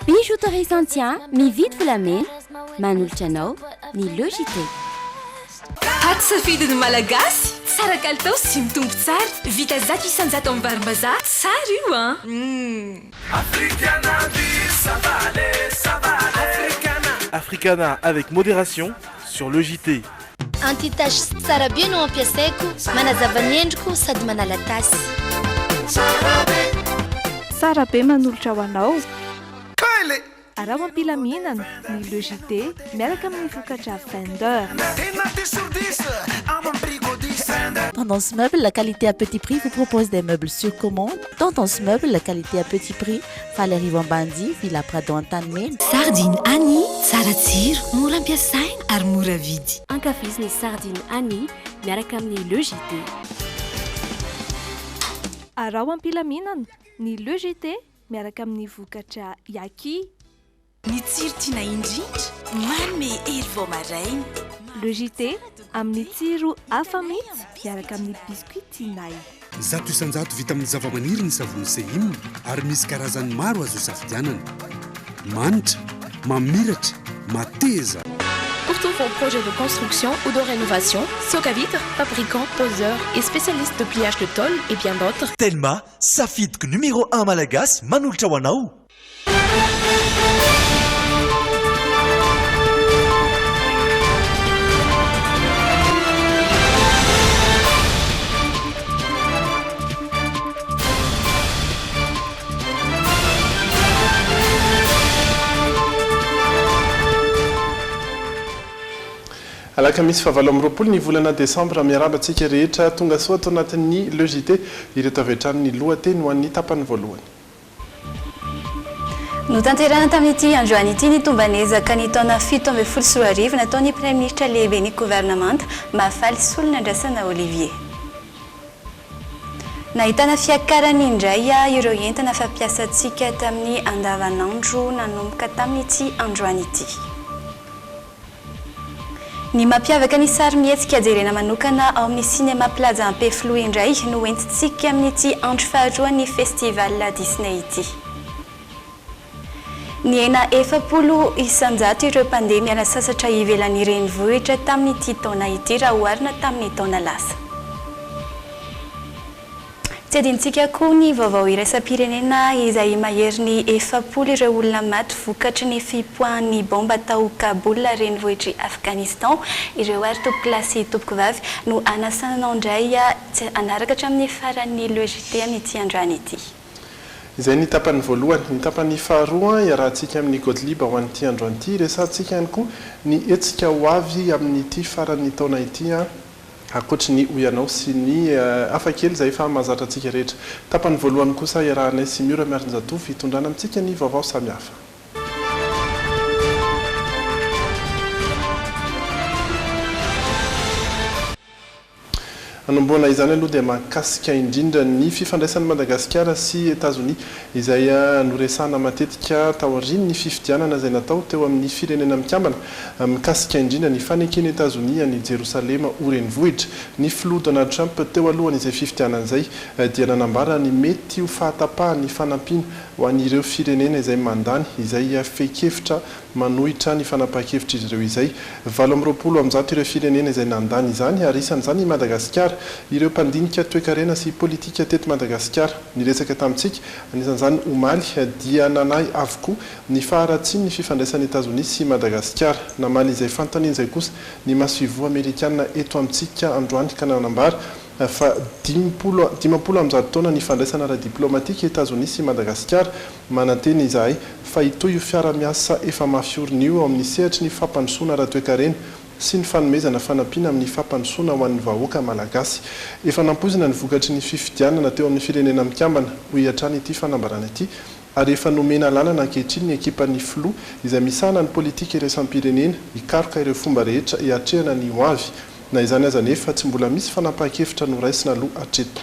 Bijouterie Santian mividy volamena manolotra anao ny Logité. Paty safidiny malagasy tsara kalitao sy mitombo tsara vita zato isanjato amin'ny varim-bazaha tsara io Africana avec modération sur Logité. Anti-tache tsara be no ampiasaiko manazava ny endriko sady manala tasy. Tsara be manolotra ho anao. Araha mampilaminana ny Logité miaraka amin'ny vokatra Fender. Tendance Meuble, la qualité à petit prix, vous propose des meubles sur commande. Tendance Meuble, la qualité à petit prix, Valérie Vambandi, Villa Prado Antanimena. Sardine Annie, tsara tsiro, mora ampiasaina ary mora vidy. Ankafiziny sardine Annie miaraka amin'ny Logité. Araha mampilaminana ny Logité miaraka amin'ny vokatra Yaki. Ny tsiro tiana indrindra, manome hery vao maraina. Logité amin'ny tsiro hafa mihitsy miaraka amin'ny biscuit tinay. Zato isanjato vita amin'ny zavamaniry ny savony Seim ary misy karazany maro azo safidianana. Manitra, mamiratra, mateza. Pour tous vos projets de construction ou de rénovation, Socavitre, fabricant, poseur et spécialiste de pliage de tôle et bien d'autres. Telma, safidiko numéro 1 malagasy manolotra ho anao. Alaka misy favalo amin'ny roapolo ny volana Desambra miarabantsika rehetra tonga soa atao anatin'ny Logité ireto avy hatrany ny lohateny ho an'ny tapany voalohany. Notanterana tamin'ity androany ity ny tombanezaka ny taona 17 nataon'ny Premier Ministre lehibe ny gouvernemanta mahafaly solona andrasana Olivier. Nahitana fiakarany indray ireo entana fampiasantsika tamin'ny andavanandro nanomboka tamin'ity androany ity. Ny mampiavaka ny sary mihetsika jerena manokana ao amin'ny cinéma Plaza Ampeflo indray no entintsika amin'ity andro faharoan'ny festival Disney ity. Ny hena 70 isanjato ireo mpandeha miala sasatra ivelan'ny renivohitra tamin'ity taona ity raha oharina tamin'ny taona lasa. Tsy adintsika koa ny vaovao iraisam-pirenena izay mahery ny 70 ireo olona maty vokatry ny fipoahan'ny bomba tao Kaboul renivohitry Afghanistan. Ireo ary tompoko lasy tompoko vavy no anasananao indray anaraka hatramin'ny faran'ny Logité amin'ity androany ity. Izay ny tapany voalohany, ny tapany faharoa iarahantsika amin'ny Godliba ho an'ity androany ity, resantsika ihany koa ny hetsika ho avy amin'ity faran'ny taona ity akoatry ny oyanao sy ny afakely izay efa mahazatra antsika rehetra. Tapany voalohany kosa iarahanay sy miora miarin-jatovo hitondrana amintsika ny vaovao samihafa. Anomboana izany aloha dia mahakasika indrindra ny fifandraisan'ny Madagasikara sy États-Unis izay noresahana matetika taoriany ny fifidianana izay natao teo amin'ny firenena mikambana mikasika indrindra ny fanekeny États-Unis any Jerosalema ho renivohitra. Ny filoha Donald Trump teo alohan'izay fifidianana izay dia nanambara ny mety ho fahatapahany fanampiana ho an'ireo firenena izay mandany izay fekevitra manohitra ny fanapahan-kevitra izy ireo izay 20 ireo firenena izay nandany izany ary isan'izany Madagasikara. Ireo mpandinika toe-karena sy politika teto Madagasikara niresaka tamintsika anisan'izany omaly dia nanay avokoa ny faharatsiny ny fifandraisan'ny États-Unis sy Madagasikara. Namaly izay fantaniana izay kosa ny masoivo Amerikana eto amintsika androany ka nanambara fa 50 taona ny fandraisana ara-diplomatika États-Unis sy Madagasikara mananteny izahay fa itoy io fiara-miasa efa mafiorina io amin'ny sehatra ny fampandrosoana ara-toe-karena sy ny fanomezana fanampiana amin'ny fampandrosoana ho an'ny vahoaka malagasy. Efa nampozina ny vokatry ny fifidianana teo amin'ny firenena mikambana ho hiatrany ity fanambarana ity ary efa nomena lalana ankehitriny ny ekipan'ny filoha izay misahana ny politika iraisam-pirenena hikaroka ireo fomba rehetra hiatrehana ny ho avy na izany aza nefa tsy mbola misy fanapahan-kevitra noraisina aloha hatreto.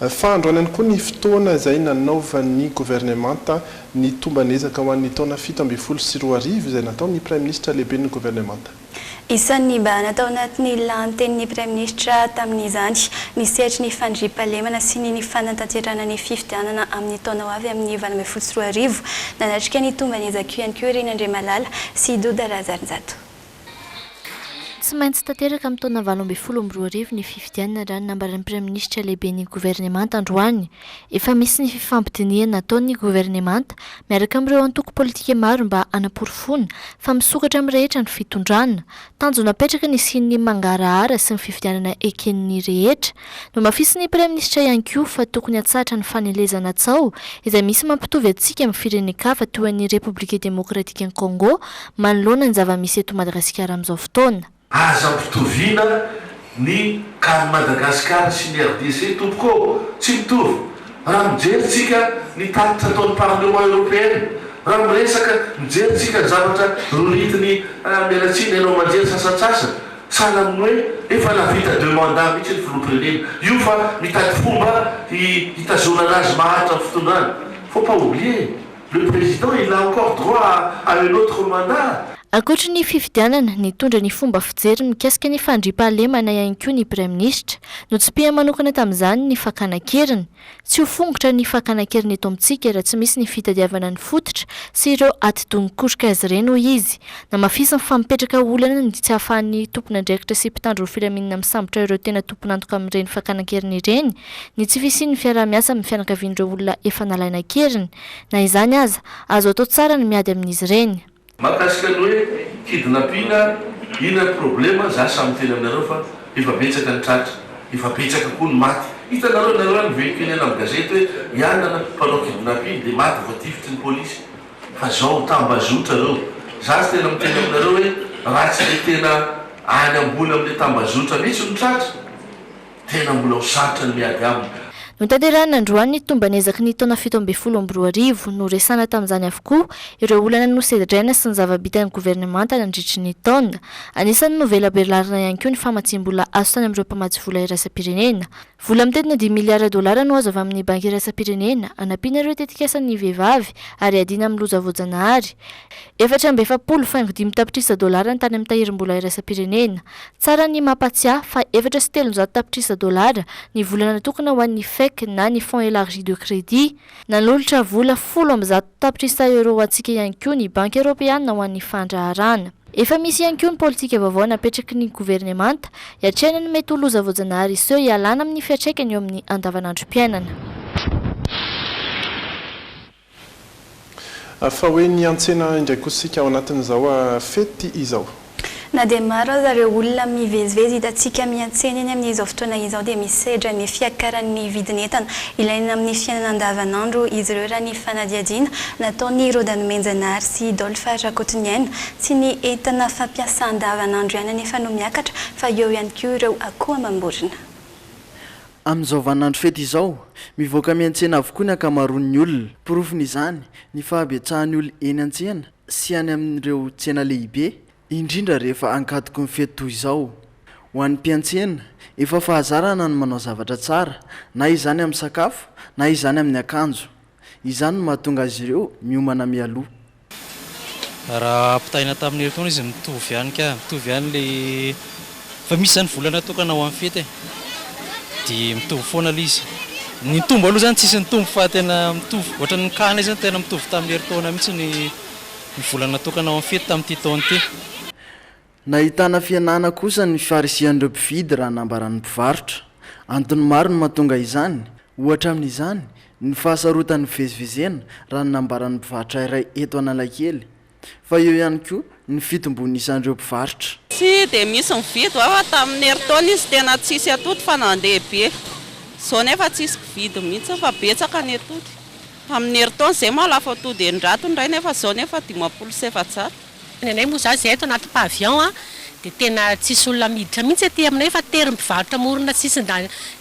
Fahandroany koa ny fotoana izay nanaovan'ny gouvernemanta ny tombanezaka ho an'ny taona 17 sy 20 izay nataon'ny Premier Ministre lehibe ny gouvernemanta. isan'ny mba natao anatin'ny lantenin'ny praiministra tamin'izany nisehatra ny fandriampahalemana sy ny fanatanterana ny fifidianana amin'ny taona ho avy amin'ny 24 nanatrika ny tombany ezako ihany koa ireny Andriamalala sy Doda Razarinjato. Tsy maintsy tanteraka amin'ny taona 2022 ny fifidianana raha nambaran'ny praiministra lehibe ny gouvernemanta androany. Efa misy ny fifampidiniana nataon'ny gouvernemanta miaraka amin'ireo antoko politika maro mba hanaporofona fa misokatra amin'ny rehetra ny fitondrana. Tanjo napetraka ny sin'ny mangarahara sy ny fifidianana eken'ny rehetra. No mafisy ny praiministra ihany koa fa tokony hatsatra ny fanelezana tsao izay misy mampitovy antsika amin'ny firenekafa toa ny République démocratique du Congo manoloana ny zava-misy eto Madagasikara amin'izao fotoana. Aza mpitoviana ny CAN Madagasikara sy ny RDC tompoko tsy mitovy. Raha mijerytsika ny tatitra ataon'ny Parlement européen, raha miresaka mijerytsika zavatra roritiny mialatsiny ianao manjery sasatsasa sahala amin'ny hoe efa navita deux mandats mihitsy ny filoham-pirenena. Io fa mitady fomba hitazonana azy maharitra ny fitondrana. Faut pas oublier, le président il a encore droit à un autre mandat. Ankoatra ny fifidianana nitondra ny fomba fijery mikasika ny fandriampahalemana ihany koa ny praiministra no tsipihana manokana tamin'izany ny fakanakeriny. Tsy ho fongotra ny fakanakeriny eto amintsika raha tsy misy ny fitadiavana ny fototra sy ireo ati-dongokoroka azy ireny ho izy. Na mafisa ny fampipetraka olana ny tsy hahafahan'ny tompon'andraikitra sy mpitandro filaminana misambotra ireo tena tompon'antoka amin'ireny fakanakeriny ireny, ny tsy fisian'ny fiarah-miasa amin'ny fianakavian'ireo olona efa nalaina keriny. Na izany aza, azo atao tsara ny miady amin'izy ireny. Makasika ny hoe kidnappina ina problema za samy teny aminareo fa efa betsaka ny tratra, efa betsaka koa ny maty. Hitanareo nareo ny véhiculena amin'ny gazety hoe ianana mpanao kidnapping dia maty voatifitry ny polisy. Fa zao tambazotra reo. Za sy tena miteny aminareo hoe raha tsy le tena any ambola amin'ilay tambazotra mihitsy ny tratra, tena mbola ho sarotra ny miady aminy. No tanterahina androany tombany ezaky ny taona 2022 no resana tamin'izany avokoa ireo olana nosedraina sy ny zava-bitany gouvernemanta nandritry ny taona. Anisan'ny novelabelarina ihany koa ny famatsiam-bola azo tany amin'ireo mpamatsy vola iraisam-pirenena. Vola mitedina $10 miliara no azo avy amin'ny banky iraisam-pirenena anampiana ireo tetikasan'ny vehivavy ary adina amin'ny loza voajanahary. 440.5 tapitrisa $ny tany amin'ny tahirim-bola iraisam-pirenena. Tsara ny mampatsiahy fa 4.7 tapitrisa $, ny volana natokana ho an'ny FEC na ny fonds élargi de crédit. Nanolotra vola 10 tapitrisa euro antsika ihany koa ny banky européenne ho an'ny fandraharana. Efa misy ihany koa ny politika vaovao napetraky ny gouvernemanta hiatrehana ny mety ho loza voajanahary iseo hialana amin'ny fiantraikany eo amin'ny andavanandrom-piainana. Fa hoe ny antsena indraiky kosika ao anatin'izao fety izao. Na dia maro aza ireo olona mivezivezy hitantsika miantsena eny amin'izao fotoana izao dia misedra ny fiakaran'ny vidin'entana ilaina amin'ny fiainana andavanandro izy ireo raha ny fanadihadiana nataon'ny Rodany Menjanary sy Dolpha Rakotiniaina sy ny entana fampiasa andavanandro ihany nefa no miakatra fa eo ihany koa ireo akoho amam-borona. Amin'izao vaninandro fety izao, mivoaka miantsena avokoa ny ankamaroan'ny olona. Porofon'izany ny fahabetsahan'ny olona eny an-tsena sy any amin'ireo tsena lehibe, indrindra rehefa ankatoko ny fety toy izao. Ho an'ny mpiantsena, efa fahazarana ny manao zavatra tsara, na izany amin'ny sakafo, na izany amin'ny akanjo. Izany no mahatonga azy ireo miomana mialoha. Raha ampitaina tamin'ny herintaona izy mitovy ihany ka, mitovy ihany le fa misy zany volana tokana ho amin'ny fety dia mitovy foana ilay izy. Ny tombo aloha zany tsisy ny tombo fa tena mitovy, ohatran'ny kana izany tena mitovy tamin'ny herintaona mihitsy ny volana tokana ho amin'ny fety tamin'ity taona ity. Nahitana fianana kosa ny farisian'ireo mpividy raha nambaran'ny mpivarotra. Antony maro no mahatonga izany. Ohatra amin'izany, ny fahasarotan'ny fivezivezena raha nambaran'ny mpivarotra iray eto Analakely. Fa eo ihany koa ny fitombony isan'ireo mpivarotra. Tsy dia misy mividy ao tamin'ny herintaona izy tena tsisy atody fa nandeha be. Zao nefa tsisy mpividy mihitsy fa betsaka ny atody. Amin'ny herintaona izay moa lafa atody endrato indray nefa zao nefa 57. Nenay moa za zay eto anaty pavion dia tena tsisy olona miditra mihitsy aty aminay fa tery mpivarotra morona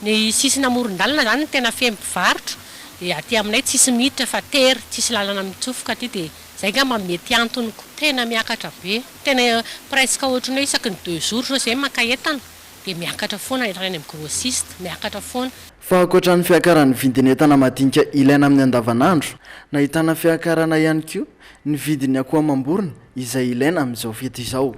ny sisiny amoron-dalana zany tena fe mpivarotra dia aty aminay tsisy miditra fa tery tsisy lalana mitsofoka aty dia zay nga mamety antoniko tena miakatra be tena presque ohatran'ny hoe isaky ny 2 jours zao zay maka entana dia miakatra foana ireny amin'ny grossiste miakatra foana. Fa ankoatra ny fiakaran'ny vidin'entana madinika ilaina amin'ny andavanandro, nahitana fiakarana ihany koa ny vidin'ny akoho amam-borona izay ilaina amin'izao fety izao.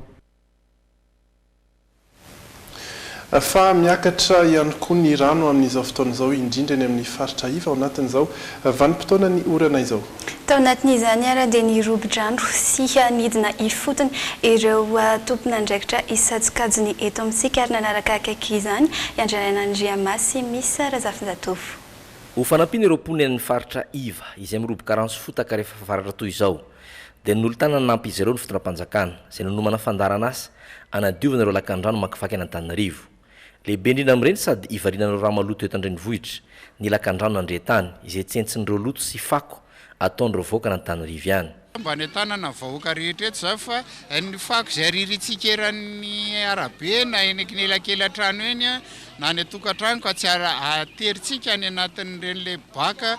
fa miakatra ihany koa ny rano amin'izao fotoan'izao indrindra eny amin'ny faritra iva ao anatin'izao vanim-potoana ny orana izao tao anatin'izany ara dia ny robi-drano sy nidina ifotony ireo tompon'andraikitra isatsikajiny eto amintsika ary nanaraka akaiky izany iandrianana Andriamasy misy Razafindatovo. Ho fanampiny ireo mponina ny faritra iva izay miroboka rano sy fotaka rehefa favaratra toy izao dia nolontana nampy izy ireo ny fotoam-panjakana izay nanomana fandarana asa anadiovana ireo lakan-drano makivaky any Antananarivo. Lehibe indrindra amin'ireny sady ivarianan'ireo raha maloto eto an-drenivohitra ny lakan-drano andretany izay tsentsin'ireo loto sy fako ataon'ireo voaka ny Antananarivo ihany. Mba ny tanana vahoaka rehetra eto zao fa ny fako izay riritsika eran'ny arabe na eny kinelakelan-trano eny na ny tokantrano ka tsy ateritsika any anatin'ireny le baka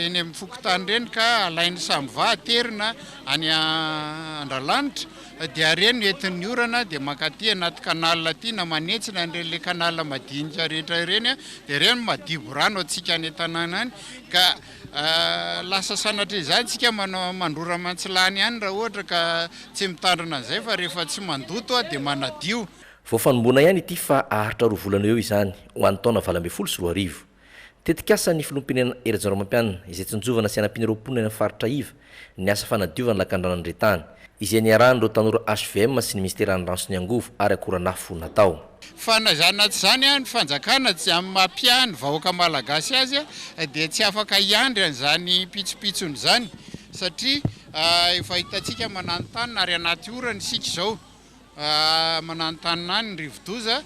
eny amin'ny fokotany ireny ka alain'ny samyva aterina any Andralanitra dia reny entin'ny orana dia makaty anaty kanal aty na manetsina an'ireny le kanal madinika rehetra ireny dia reny madibo rano atsika any tanàna any ka lasa sanatra izany tsika mandrora mantsilany ihany raha ohatra ka tsy mitandrina an'izay fa rehefa tsy mandoto dia manadio. Vao fanombona ihany ity fa aharitra 2 volana eo izany ho an'ny taona 2024. Tetika asa ny filompirenena Erijoro-Mampianina izay tsinjovana sy anampiny ireo mponina faritra iva ny asa fanadiovana lakan-drano andretany izay niarahan'ireo tanora HVM sy ny ministeran'ny rano sy ny angovo ary akoranafo natao. Fanazana zany ny fanjakana tsy mampiany vahoaka malagasy azy dia tsy afaka iandry an'izany pitsopitsony zany satria efa hitantsika mananontany ary anaty orana isika izao mananontany ny rivodoza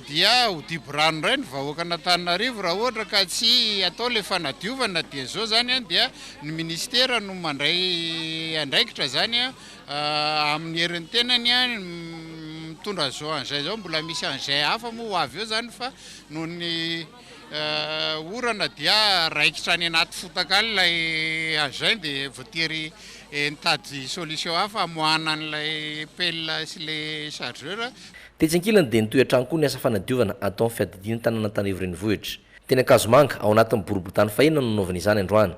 dia hodibo rano iray ny vahoaka Antananarivo raha ohatra ka tsy atao le fanadiovana dia zao zany dia ny ministera no mandray andraikitra zany amin'ny herin'ny tenany mitondra zao an'izay zao mbola misy an'izay hafa moa ho avy eo zany fa noho ny orana dia raikitra any anaty fotaka any ilay an'izay dia voatery nitady solution hafa amoahana an'ilay pelle sy le chargeur. Tetsankilany dia nitoy an-trano koa ny asa fanadiovana atao amin'ny fiadidiana tanàna Antananarivo renivohitra. Teny Akazomanga ao anatin'ny boriboritany fahiny nanaovana izany androany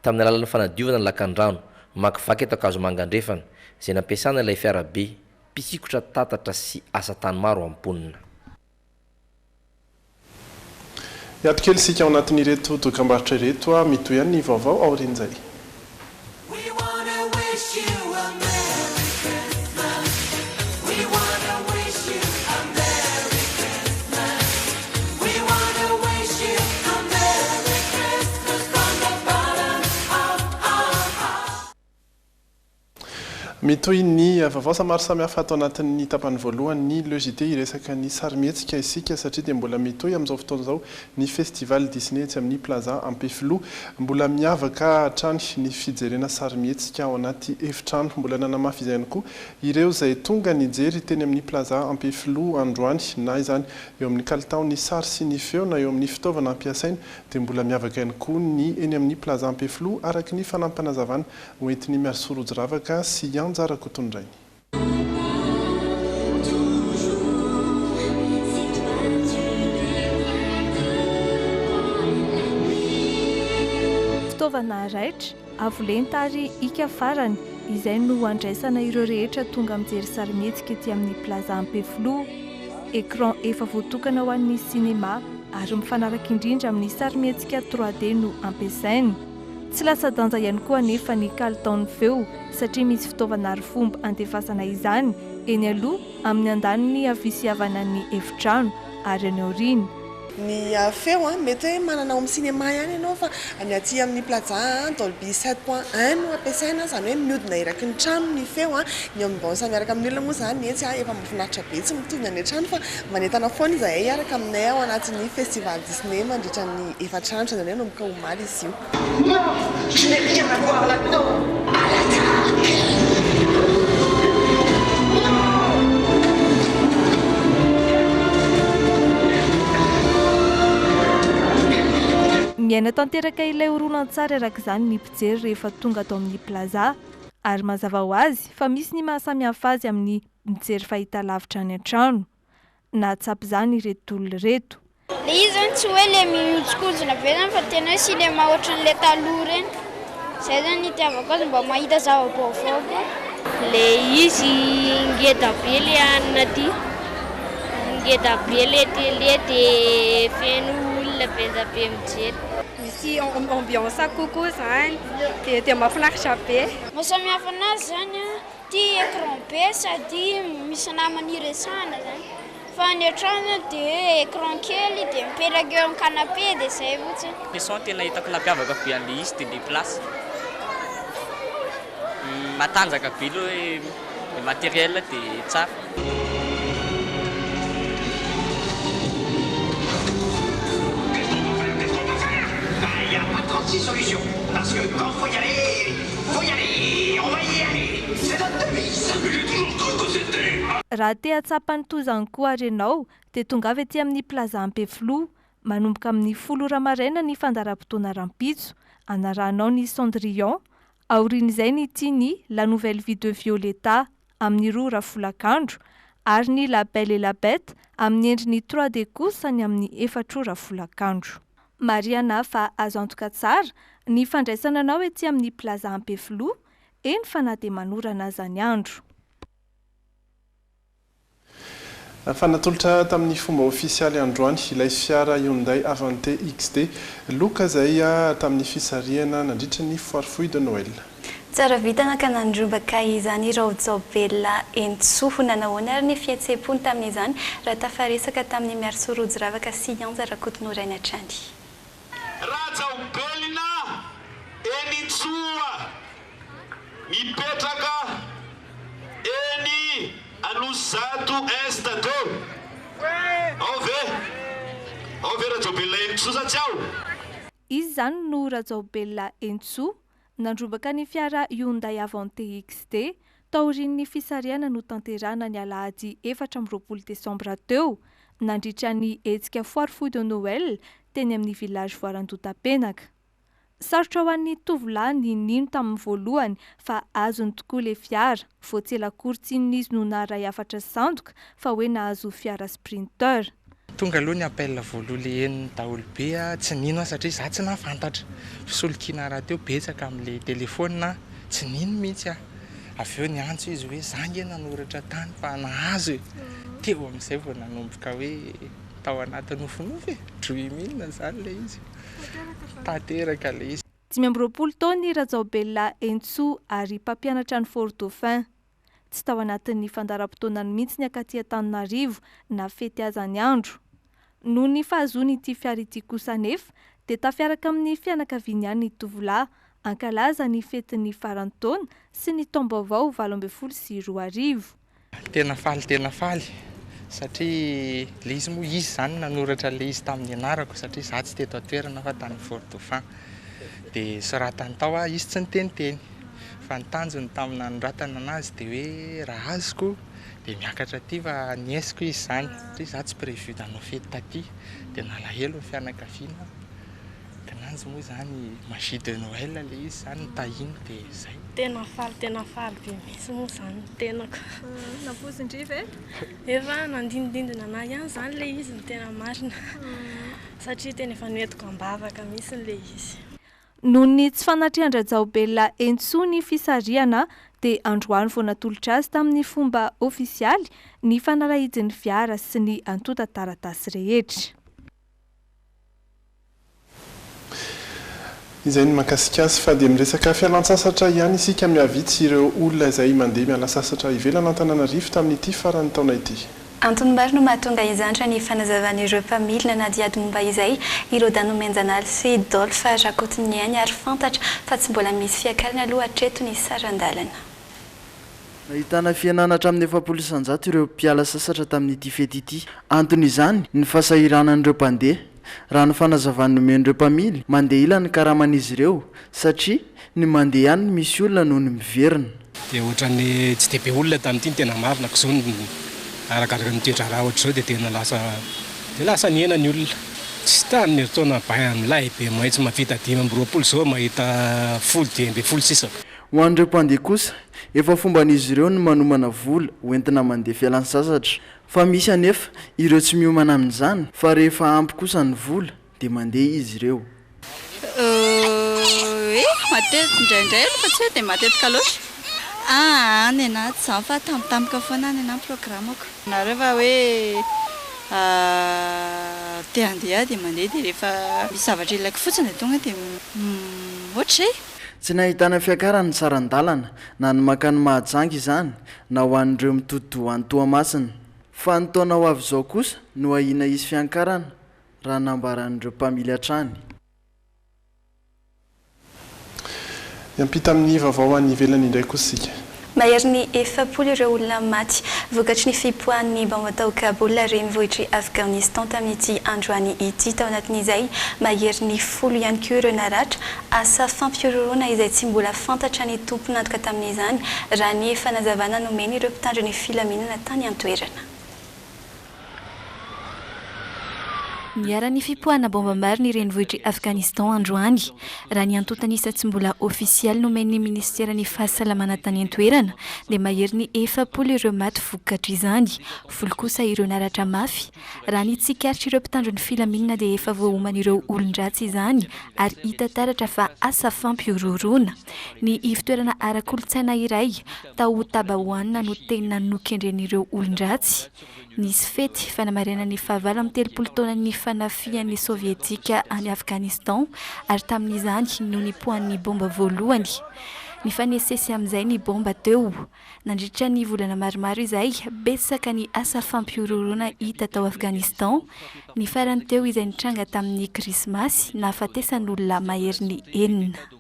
tamin'ny alalan'ny fanadiovana ny lakan-drano makivaky eto Akazomanga andrefana izay nampiasana ilay fiarabe mpisikotra tatatra sy asa tany maro amponina. Iatokely sika ao anatin'ireto dokam-barotra ireto mitoy ihany ny vaovao aorian'izay. Mitoy ny vaovao samaro samihafa ato anatin'ny tapany voalohany ny logité iresaka ny sarimihetsika isika satria dia mbola mitoy amin'izao fotoana izao ny festival Disney tsy amin'ny plaza Ampefilo mbola miavaka hatrany ny fijerena sarimihetsika ao anaty efitrano mbola nanamafy izay ihany koa ireo izay tonga nijery teny amin'ny plaza Ampefilo androany na izany eo amin'ny kalitao ny sary sy ny feo na eo amin'ny fitaovana ampiasaina dia mbola miavaka ihany koa ny eny amin'ny plaza Ampefilo araka ny fanampanazavana hoentin'ny miarosorojoravaka sy anjara kotondrainy. Fitaovana raitra avolentary ika farany izay no andraisana ireo rehetra tonga mijery sarimihetsika ety amin'ny plaza Ampefilo. Écran efa voatokana ho an'ny sinema ary mifanaraka indrindra amin'ny sarimihetsika 3D no ampiasainy. Tsy lasa danja ihany koa anefa ny kalitaon'ny feo satria misy fitaovana arifomba andefasana izany eny aloha amin'ny andaniny havisiavana ny efitrano ary any aoriany. Ny feo mety hoe manana amin'ny sinema ihany ianao fa ny aty amin'ny plaza Dolby 7.1 no ampiasaina zany hoe mihodina eraky ny trano ny feo ny ambonsa miaraka amin'ny olona moa zany etsy efa mahafinaritra be tsy mitovy any trano fa manentana foana izahay araka aminay ao anatin'ny festival Disney mandritra ny efatrano zany hoe nomboka omaly izy io. Non, je n'ai rien à voir là-dedans. À l'attaque. Miaina tanteraka ilay horonan-tsary araka izany ny mpijery rehefa tonga atao amin'ny plaza ary mazava ho azy fa misy ny mahasamihafa azy amin'ny mijery fahitalavitra any an-trano. Nahatsapy izany ireto olona ireto. Le izy zany tsy hoe le mihojokonjona be zany fa tena hoe sinema ohatran'ilay taloha reny. Izay zany itiavako azy mba mahita zava-baovao. Le izy ngeda be le anaty ngeda be le télé dia feno olona beza be mijery. Misy ambiance kokoa zany dia mahafinaritra be. Mahasamihafa anazy zany tia écran be sady misy namany iresahana zany. Fa ny an-trano dia écran kely dia mipetraka eo amin'ny canapé dia zay fotsiny. Ny son tena hitako nampiavaka be an'ilay izy dia ilay place. Matanjaka be le matériel dia tsara. Il n'y a pas 36 solutions, parce que quand faut y aller, on va y aller. C'est notre devise. J'ai toujours cru que c'était. Raha te hatsapany tozany koa renao dia tonga avy ety amin'ny plaza Ampeflo manomboka amin'ny 10 ramaraina ny fandaharam-potoana rampitso anaranao ny Cendrillon aorian'izay ny tiany La Nouvelle Vie de Violetta amin'ny 2 rafolakandro ary ny La Belle et la Bête amin'ny endriny 3D kosa ny amin'ny 4 rafolakandro. Mariana fa azo antoka tsara ny fandraisana anao ety amin'ny plaza Ampeflo eny fa na dia manorana zany andro. Fanatolotra tamin'ny fomba ofisialy androany ilay fiara Hyundai Avante XD loka izay tamin'ny fisarihana nandritra ny foire de Noël. Tsara vitana ka nandrobaka izany ireo Jaobela Entsoho nanahoana ary ny fihetsehampony tamin'izany raha tafaresaka tamin'ny miaritsorojo ravaka sy anja rakotonoraina trany. Rajaobelina Entsoa mipetraka eny Alusato Estado. Ove Rajaobelina Entsoa ciao. Izy zany no Rajaobelina Entsoa nandrobaka ny fiara Hyundai Avante XD taorian'ny fisarihana no tanterana ny alahady 4 Desambra teo nandritra ny hetsika foire de Noël teny amin'ny village Voarandota-penaka. Sarotra ho an'ny tovolahy ny nino tamin'ny voalohany fa azony tokoa le fiara voatsela kortsin'izy no naray 4 sandoka fa hoe nahazo fiara sprinter. Tonga aloha ny appel voaloha le eniny daholo be tsy nino satria za tsy nafantatra fisolokina raha teo betsaka amin'le telefônina tsy nino mihitsy avy eo ny antso izy hoe zange nanoratra tany fa nahazo teo amin'izay vao nanomboka hoe tao anaty nofinofy droimina zany le izy tanteraka le izy. 20 taona Rajaobelina Entsoa ary mpampianatra ny Fort Dauphin tsy tao anatin'ny fandaharam-potoanany mihitsy ny akaty Antananarivo na fety azany andro. Noho ny fahazony ity fiara ity kosa nefa dia tafiaraka amin'ny fianakaviany ihany ny tovolahy ankalaza ny fetin'ny faran'ny taona sy ny taom-baovao 2024. Tena faly satria le izy moa izy zany nanoratra le izy tamin'ny anarako satria za tsy teto atoerana fa tany Fort Dauphin dia soratany tao izy tsy niteniteny fa ny tanjony tamina noratana anazy dia hoe raha azoko dia miakatra aty fa niesiko izy zany satria za tsy prévu danao fety taty dia nalahelo ny fianakaviana kananjy moa zany magie de Noël le izy zany nitahiny dia zay. Tena faly be mihitsy moa zany tenako. Nampozindriva efa nandindindina anahy ihany zany le izy ny tena marina satria tena efa noentiko ambavaka mihitsy le izy. Noho ny tsy fanatrian Rajaobelina Entsoa ny fisarihana dia androany vao natolotra azy tamin'ny fomba ofisialy ny fanalahidin'ny fiara sy ny antota taratasy rehetra. Izay ny mahakasika azy fa dia miresaka fialan-tsasatra ihany isika miavitsy ireo olona izay mandeha miala sasatra ivelany Antananarivo tamin'ity faran'ny taona ity. Antony maro no mahatonga izantra ny fanazavan'ireo mpamily nanadiady momba izay ireo danomenjanala sy Dolpha Rakotiniany ary fantatra fa tsy mbola misy fiakarana aloha hatreto ny sarandalana. Nahitana fiananatra amin'ny 700 ireo mpiala sasatra tamin'ity fety ity. Antony izany ny fahasahiranan'ireo mpandeha raha ny fanazavan'ny nomen'ireo mpamily mandeha ilany karaman'izy ireo satria ny mandeha ihany misy olona noho ny miverina. Dia ohatran'ny tsy dia be olona tamin'ity ny tena marina ko zao arakaraka ny toetra raha ohatr'izao dia tena lasa niena ny olona tsy tany ny eritaona milay be mahitsy mavita 520 zao mahita 10 Ho an'ireo mpandeha kosa efa fomban'izy ireo ny manomana vola hoentina mandeha fialan'ny sasatra fa misy anefa ireo tsy miomana amin'izany fa rehefa ampy kosa ny vola dia mandeha izy ireo. Matetika indraindray fa tsy hoe dia matetika loatra. Any anaty zany fa tampotampoka foana any anaty programako. Na rehefa hoe te andeha dia mandeha dia rehefa misy zavatra ilaiko fotsiny tonga dia ohatra tsy nahitana fiakarany ny sarandalana na ny makany mahajanga izany na ho an'ireo mitododoany toamasina fa ny taona ho avy izao kosa no ahina isy fiankarana raha nambaran'ireo mpamily hatrany iampita amin'ny vaovao any ivelany indray kosa sika mahery ny 7 ireo olona maty vokatry ny fipoahan'ny bomba tao Kaboul renivohitry Afghanistan tamin'ity androany ity tao anatin'izay mahery ny 10 ihany koa ireo naratra asa fampiororona izay tsy mbola fantatra ny tompony antoka tamin'izany raha ny fanazavana nomeny ireo mpitandro ny filaminana tany an-toerana. Niara-ny fipoahana bomba maro ny renivohitry Afghanistan androany raha ny antontanisa tsy mbola ofisialy nomen'ny ministera ny fahasalamana tany an-toerana dia mahery ny 7 ireo maty vokatra izany 10 kosa ireo naratra mafy raha ny tsikaritra ireo mpitandro ny filaminana dia efa voahoman'ireo olon-dratsy izany ary hita taratra fa asa fampiororona ny ivitoerana ara-kolotsaina iray tao Tabahoanina no tena nokendren'ireo olon-dratsy nisy fety fanamarena ny fahavalo amin'ny 30 taona ny fanafian'ny sovietika any Afghanistan ary tamin'izany no nipohan'ny bomba voalohany ny fanesesy amin'izay ny bomba teo nandritra ny volana maromaro izay betsaka ny asa fampiororona hita tao Afghanistan ny farany teo izay nitranga tamin'ny krismasy nahafatesan'olona mahery ny 9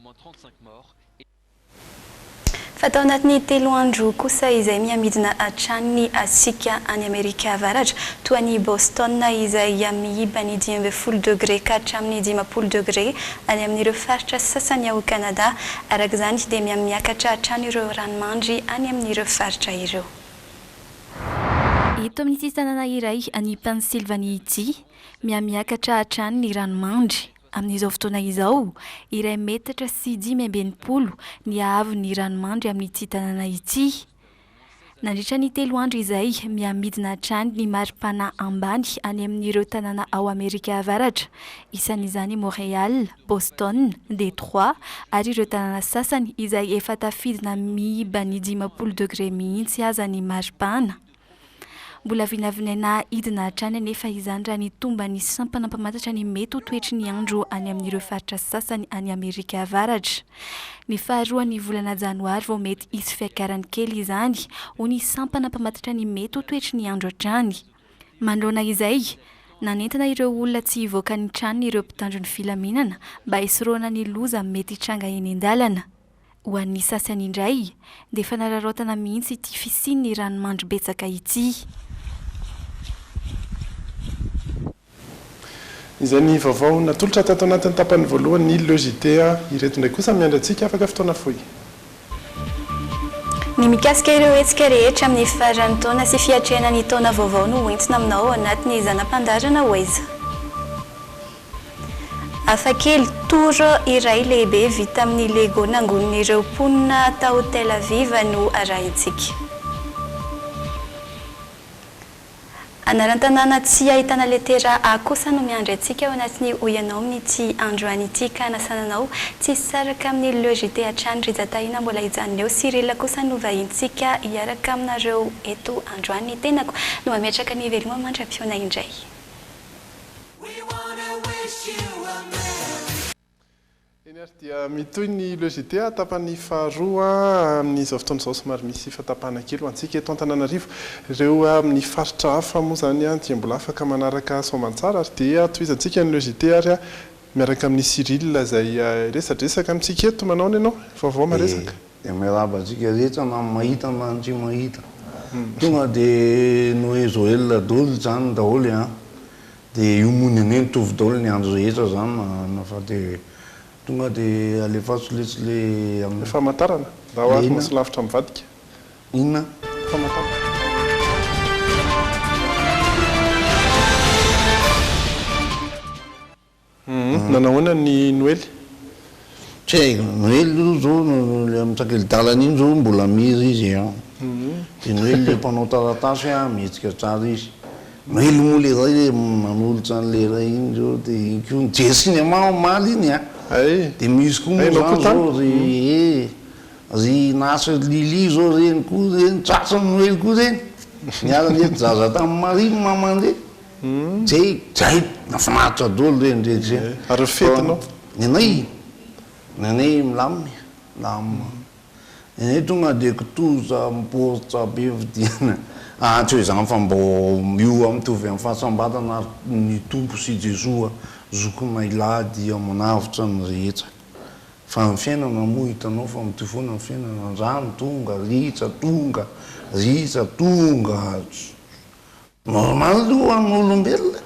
Fatao anatin'ny 3 andro kosa izay miamidina hatrany asika any Amerika Avaratra toa ny Boston izay miiba ny 12 degré ka hatramin'ny 10 degré any amin'ireo faritra sasany ao Kanada araka izany dia miamiakatra hatrany ireo ranomandry any amin'ireo faritra ireo. Eto amin'ity tanàna iray any Pennsylvanie ity miamiakatra hatrany ny ranomandry amin'izao fotoana izao iray metatra sy 10 ny haavo ny ranomandry amin'ity tanàna ity nandritra ny 3 andro izay miamidina hatrany ny maripana ambany any amin'ireo tanàna ao Amerika Avaratra isan'izany Montréal, Boston, Detroit ary ireo tanàna sasany izay efa tafidina miiba ny 10 degré mihitsy aza ny maripana mbola vinavinaina idina hatrany nefa izany raha ny tomba ny sampana mpamantatra ny mety ho toetry ny andro any amin'ireo faritra sasany any Amerika Avaratra ny faharoan'ny volana janoary vao mety hisy fiakarany kely izany ho ny sampana mpamantatra ny mety ho toetry ny andro hatrany mandroana izay nanentana ireo olona tsy hivoaka ny tranony ireo mpitandro ny filaminana mba hisoroana ny loza mety hitranga eny an-dalana ho an'ny sasany indray dia efa nararaotana mihitsy ity fisian'ny ranomandry betsaka ity. Izay ny vaovao natolotra tato anatin'ny tapany voalohany ny logité ireto indray kosa miandratsika afaka fotoana fohy. Ny mikasika ireo hetsika rehetra amin'ny faran'ny taona sy fiatrehana ny taona vaovao no hoentina aminao anatin'ny zanam-pandarana Oiza. Hafakely toro iray lehibe vita amin'ny Lego nangonon'ireo mponina tao Tel Aviv no arahintsika. Anaran-tanàna tsy ahitana letera A kosa no miandry antsika ao anatin'ny oyanao amin'ity androany ity ka nasananao tsy saraka amin'ny logité hatrany ry zataina mbola hijanoneo Cyril kosa no vahintsika hiaraka aminareo eto androany tenako no mametraka ny veloma mandra-piona indray. Dia mitoy ny logité tapany faharoa amin'izao fotoana izao somary misy fatapahana kely ho antsika eto Antananarivo ireo amin'ny faritra hafa moa zany dia mbola afaka manaraka soamantsara ary dia toizantsika ny logité ary miaraka amin'ny Cyril izay resadresaka amintsika eto manao ny ianao vaovao maresaka dia miaraba antsika rehetra na mahita na tsy mahita tonga dia Noé Joël daholo zany daholo dia io monina eny tovy daholo ny andro rehetra zany nafa dia tonga dia alefaso lesy le amin'ny famantarana raha oaty mosy lavitra mivadika inona famantarana nanahoana ny Noël tsy haiko Noël io zao le mitsakely dalana iny zao mbola miry izy dia Noël le mpanao taratasy mihetsika tsara izy Noël moa le ray manolotra an'le ray iny zao dia iko nijery cinéma maly iny dia misy koa moa zany zao ry nasa Lili zao reny koa reny tratra Noël koa reny niara-nety zaza tamin'ny mariny mamande zay nafinaritra dolo reny rehetra zay ary fetinao nenay milaminy nenay tonga de kitoza miposta be vidiana tsy hoe zany fa mbo io mitovy amin'ny fahasambatana ny tompo sy jesoa zokona ilady amanavitra ny rehetra fa ny fiainana moa hitanao fa mitovona ny fiainana rano tonga ritsa tonga normal aloha amin'olombelona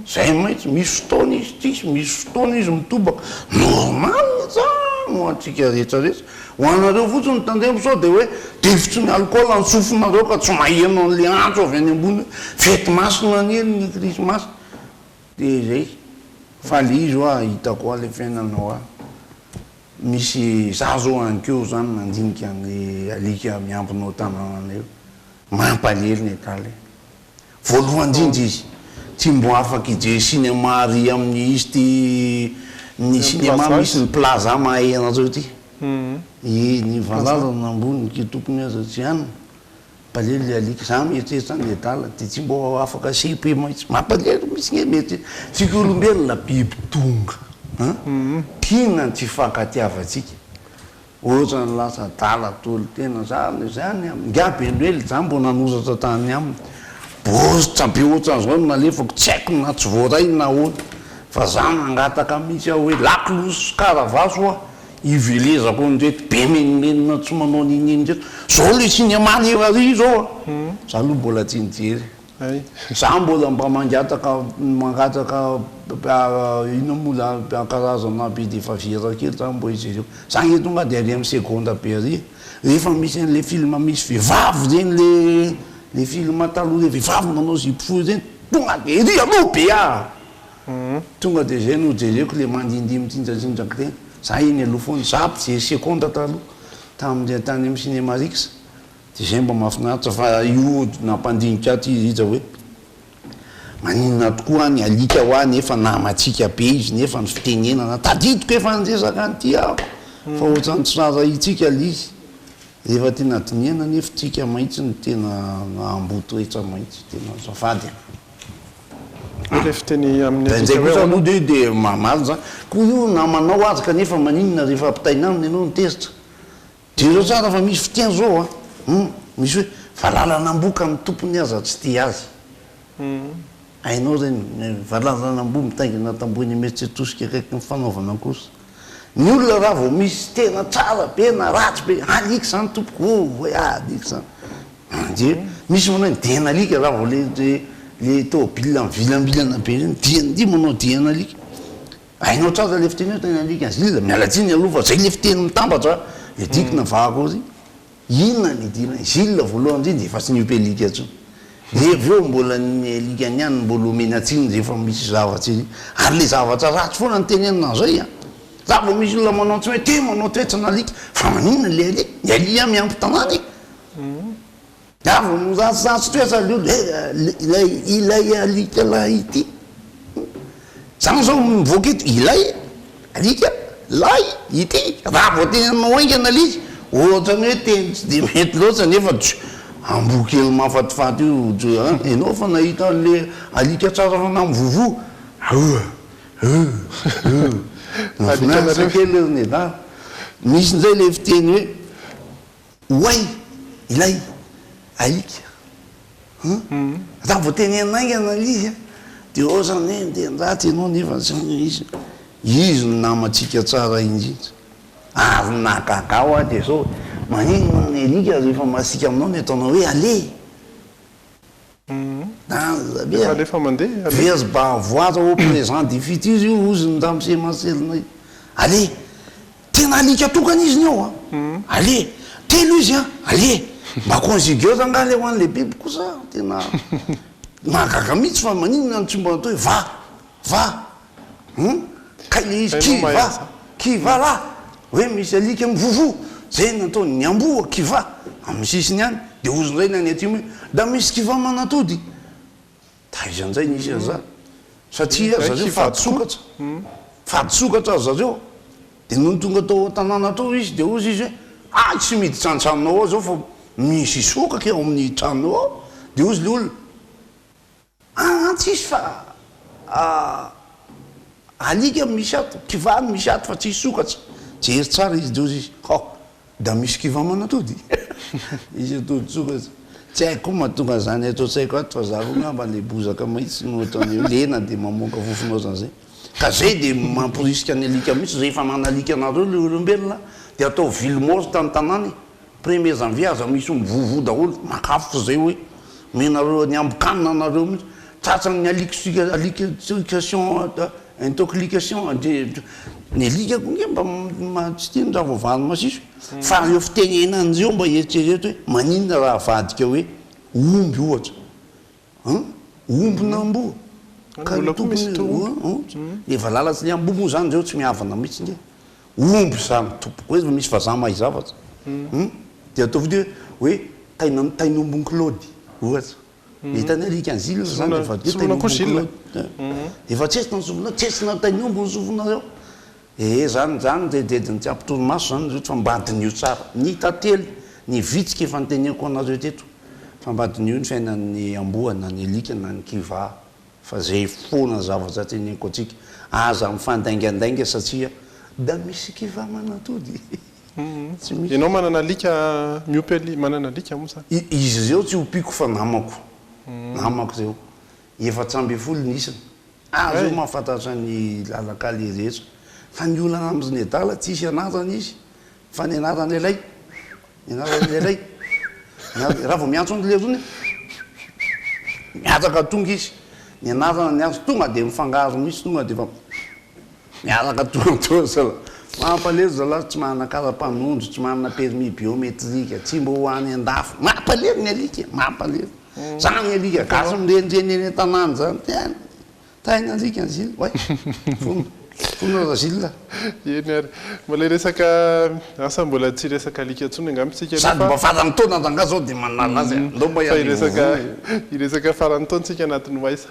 zay mahitsy misy fotoana izy tsisy misy fotoana izy mitobaka normal zany atsika rehetrarehetra hoanareo fotsiny tandemo sao de hoe devitry ny alcool ny sofinareo ka tsy mahianao an'le antso avy any ambony fety masina ny ely ny krismasy de zay fa le izy oa hitako a le fiainanao a misy za zao ankeo zany mandinika ny alika miampinao tanànaneo mampalely ny akaly voalohany indrindra izy tsy mbo afaka ije cinéma ry amin'ny izy ty ny cinéma misy ny plaza mahay anareo ty ny valalana ambony kitopony aza tsy hany palely le alika za mieritreritra ny adala de tsy mbo afaka sepe mahitsy mampalely misy ny mety tsika olombelona biby tonga kina tsy fankatiavatsika ohatra ny lasa dala tolo tena zany ngabenoely za mbo nanosatra tany aminy bositra be ohatran'zao nalefako tsy haiko na tsy voaray na ona fa za nangataka mihitsy aho hoe laklosy karavaso a ivelezako ndrety be menimenina tsy manao nininy ndreto zao le cinéma levary zao za aloha mbola tsy nijery za mbola mba mangataka ino mola karazana be de fa vera kely za mbo ijereo za nge tonga de ary amin'ny seconde be ary rehefa misy an'le film misy vehivavy reny le film taloha le vehivavy manao zipofoy reny tonga de ry aloha be tonga de zay no jereko le mandindy mitsindratsindrak reny za iny aloha foany za mpijery seconde taloha tamindre tany amin'ny cinéma riksa de zay mba mahafinaritra fa io nampandinika aty izy iza hoe maninona tokoa ny alika ho a nefa namatsika be izy nefa ny fitenenana tadidiko efa nresaka anyty aho fa ohatrany tsara itsika l izy rehefa tena dinena nefa tsika mahitsy ny tena ambotoetra mahitsy tena zafady le fiteny amin'ny zay kosa aloha de mamaly zany ko io namanao azy kanefa maninona rehefa ampitaina aminy ianao nitezitra jereo tsara fa misy fitiany zao misy hoe valalanamboka ny tompony aza tsy ty azy ainao zany valalanambo mitaingina tamboiny metsetosika akaiky ny fanaovana kosa ny olona raha vao misy tena tsara be na ratsy be alika zany tompoko hoe alika zany de misy manao diana alika raha vao le tôbila mivilambilana be reny diandy manao diana alika ainao tsara le fiteny hoe tena alika azila mialatsiny aloha fa zay le fiteny mitambatra edikina vahako zy inona ny dina zila voalohany ziny de efa tsy niope alika atsony de aveo mbola ny alikany ihany mbola omenatsiny rehefa misy zavatsy ary le zavatra ratsy foana ny tenenina zay za vao misy olona manao tsy hoe te manao toetrana alika fa maninona le alika ny alia miampy tanàny da vao mizatsy toetra le ilay alika lay ity zany zao mivoaka eto ilay alika lay ity raha vao tenenanao aingana alizy ohatrany hoe teny tsy de mety loatra nefa ambokely mahafatifaty io enao fa nahita le alika tsara fa na mivovo nafinaritra kely rny da misy nzay le fiteny hoe oay ilay alika raha vao tenenaaingana alizy de ohatrany hoe ndendraty ianao nefa izy no namatsika tsara indrindra ary nakakao a de zao maninona ny alika rehefa masika aminao ny ataonao hoe ale alefa mandeha vezy ba voatra au présent defite izy io ozy ndamsemaselina ale tena alika tokany izy ny ao ale telo izy ale mba conjugué zanga le ho an'le biby kosa tena mahagaga mihitsy fa maninona tsy mba atao hoe va ka le izy kiva la hoe misy alika mivovo zay natao ny amboa kiva amin'ny sisiny any de ozon'zay ny any aty hoe da misy kiva manatody da izy an'izay nisy aza satria zareo fadisokatra zareo de noho ny tonga tao tanàna tao izy de ozy izy hoe tsy miditra antranonao ao zao fa misy sokaka ao amin'ny tranonao ao de ozy le olona tsisy fa alika misy ato kivany misy ato fa tsisy sokatsy jery tsara izy deozy izy da misy kiva manatody izy atody sokatsy tsy haiko koa mahatonga zany atao tsy haiko ato fa za ro ngamba le bozaka mahitsy no ataony lena de mamoaka fofonao zany zay ka zay de mamporisika ny alika mihitsy rehefa manalika anareo le olombelona de atao villemose tany tanany premier janvier aza misy mivovo daholo makafo fa zay hoe menareo ny ambokanina anareo mihitsy tratran'ny alication intoxication ny alikako nge mba tsy tiany raha vovany masiso fa eo fitenenan'zeo mba eritrereto hoe maninona raha vadika hoe omby ohatra omby na amboa efa lalatsy le ambomo zany zeo tsy miavana mihitsy nge omby zany tompoko hoe misy vazaha mahizavatsy de ataovy de hoe tainombony Claude ohatra hitany alika an'zilo zany efa de tainombony efa tsesina ny sofina tsesina tainombo ny sofinareo zany dedediny tsy ampitoro maso zany zao fambadin'io tsara ny tately ny vitsika efa nyteneko anareo teto fambadin'io ny fiainan'ny amboa na ny alika na ny kiva fa zay foana zavatra teneko atsika aza mifandaingandainga satria da misy kiva manatody ianao manana alika miopy manana alika moa zany izy zeo tsy opiko fa namako zeo efa-3 amby folo nisany zeo mahafantatra ny lalakaly rehetra fa ny olana amizny adala tsisy anarany izy fa ny anarany lelay raha vao miantso ny lerony miaraka tonga izy ny anarana ny azo tonga de mifangaro misy tonga de fa miaraka tonga zala mampalery zala tsy manana karapanondro tsy manana permis biométrique tsy mba hoany andafo mampalery ny alika mampalery zany alika gasy mirenireny eny tanàny zany taina alika an'zily way fona razila eny ary mbola resaka asa mbola tsy resaka alika ntsony angambitsika sady mba farany taona danga zao de manala azy ndo mba iresaka farany taontsika anatin'ny waisa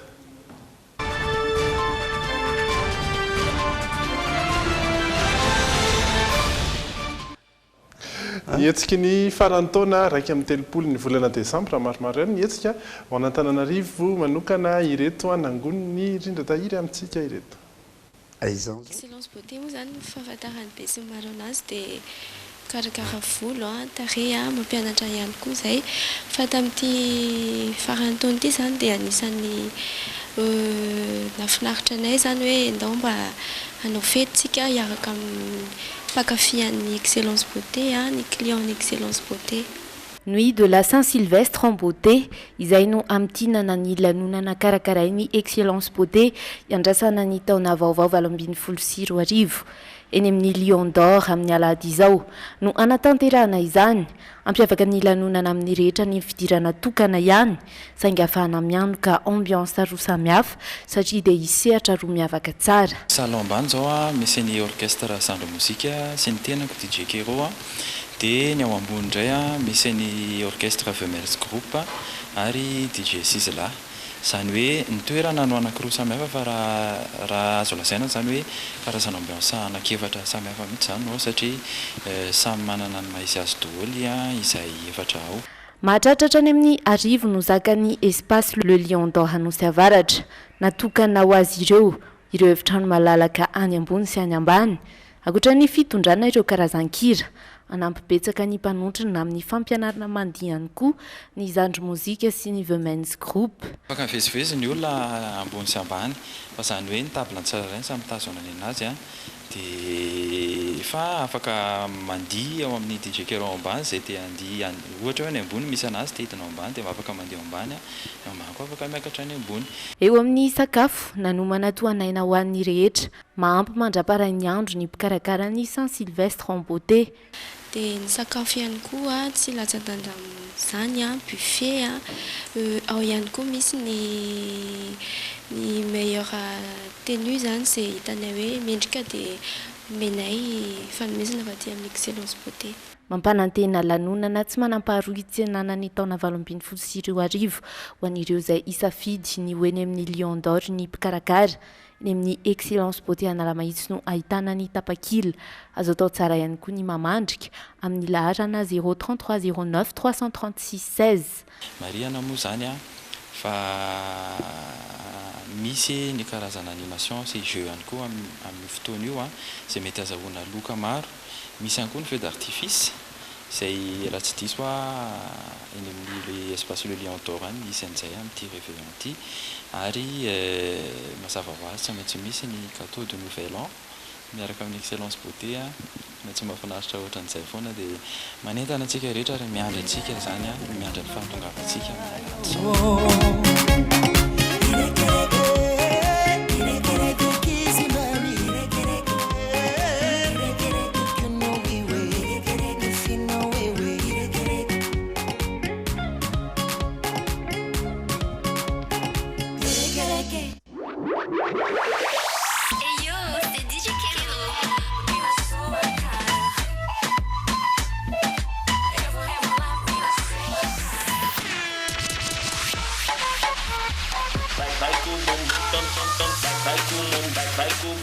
nietsika ny farany taona raiky amin'ny telopolo ny volana desambra maromaro any nietsika ao anatananarivo manokana ireto anangony ny rindra tahiry amintsika ireto excellence beauté moa zany fahafantarany be sy maro anazy dia karakara volo tarehy mampianatra ihany koa zay fa tamin'ity farany taona ity zany dia anisan'ny nafinaritra anay zany hoe ndao mba hanao fetytsika hiaraka amin'ny mpankafy excellence beauté ny client ny excellence beauté. Nuit de la Saint-Sylvestre en beauté izay no amin'ity nanany lanonana karakarainy excellence beauté iandrasana ny taona vaovao 2024 eny amin'ny Lion d'Or amin'ny alahady izao no anatanterahana izany ampiavaka ny lanonana amin'ny rehetra ny fidirana tokana ihany saingy ahafahana mianoka ambiance roa samihafa satria dia hisehatra roa miavaka tsara. Salon ambany zao misy ny orchestre Sandro Mozika sy ny tenako DJ Kero dia ny ao ambony indray misy ny orchestre Femelles Group ary DJ Sizla zany hoe ny toerana no anankiroa samihafa fa raha azo lazaina zany hoe karazana ambiance anankiefatra samihafa mihitsy zany ao satria samy manana ny maha-izy azy daholo izay efatra ao. Mahatratratra any amin'ny arivo no zakany espace le Lion d'Or Anosy Avaratra natokana ho azy ireo efitrano malalaka any ambony sy any ambany akoatra ny fitondrana ireo karazan-kira anampibetsaka ny mpanotrana amin'ny fampianarana mandihany koa ny zandry mozika sy ny Femelles Group. Afaka mivezivezy ny olona ambony sy ambany fa zany hoe ny table tsirairay samy mitazona azy dia fa afaka mandihy ao amin'ny DJ Kero ambany zay te andihy ohatra hoe ny ambony misy anazy te hitanao ambany dia afaka mandihy ambany amako afaka miakatra ny ambony. Eo amin'ny sakafo nanomana toanaina ho an'ny rehetra mahampy mandra-parain'ny andro ny mpikarakara ny Saint-Sylvestre en beauté. Dia ny sakafo ihany koa tsy latsa-danja zany buffet ao ihany koa misy ny meilleur tenue zany zay hitanay hoe mendrika dia menay fanomezana avy aty amin'ny excellence beauté. Mampanantena lanonana tsy manampaharoa itsenana ny taona 2024 ho an'ireo izay isafidy ny hoeny amin'ny Lion d'Or ny mpikarakara ny amin'ny excellence beauté Analamahitsy no ahitana ny tapakila azo atao tsara ihany koa ny mamandrika amin'ny laharana 033 09 336 16. Mariana moa zany fa misy ny karazana animation sy jeu ihany koa amin'ny fotoana io zay mety azahoana loka maro. Misy ihany koa ny feu d'artifice zay raha tsy diso eny amin'ny espace le Lion d'Or any misy an'izay amin'ity réveillon ity, ary mazava ho azy tsy maintsy misy ny gâteau de nouvel an miaraka amin'ny excellence beauté na tsy mahafinaritra ohatran'izay foana dia manentana antsika rehetra ary miandry antsika zany miandry ny fahatongavantsika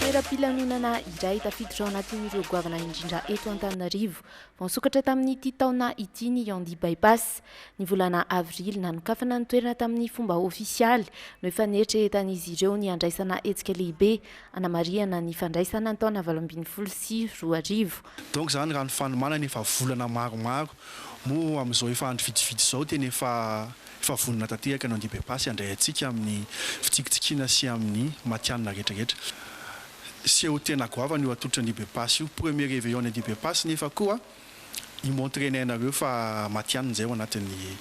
Toeram-pilanonana iray tafiditra ao anatin'ireo goavana indrindra eto Antananarivo vao nisokatra tamin'ity taona ity ny Yandi Bypass. Ny volana avrily nanokafana ny toerana tamin'ny fomba ofisialy no efa nieritreretan'izy ireo ny andraisana hetsika lehibe anamariana ny fandraisana ny taona 2024. Donc zany raha ny fanomanana efa volana maromaro mo amin'izao efa andro vitsivitsy izao tena efa vonona tanteraka ny Yandi Bypass handray antsika amin'ny fitsikitsikiana sy amin'ny matianina rehetrarehetra. Sy ho tena goavana io atolotra Yandi Bypass io, premier réveillon Yandi Bypass nefa koa imontrenay nareo fa matianina izay ao anatin'ny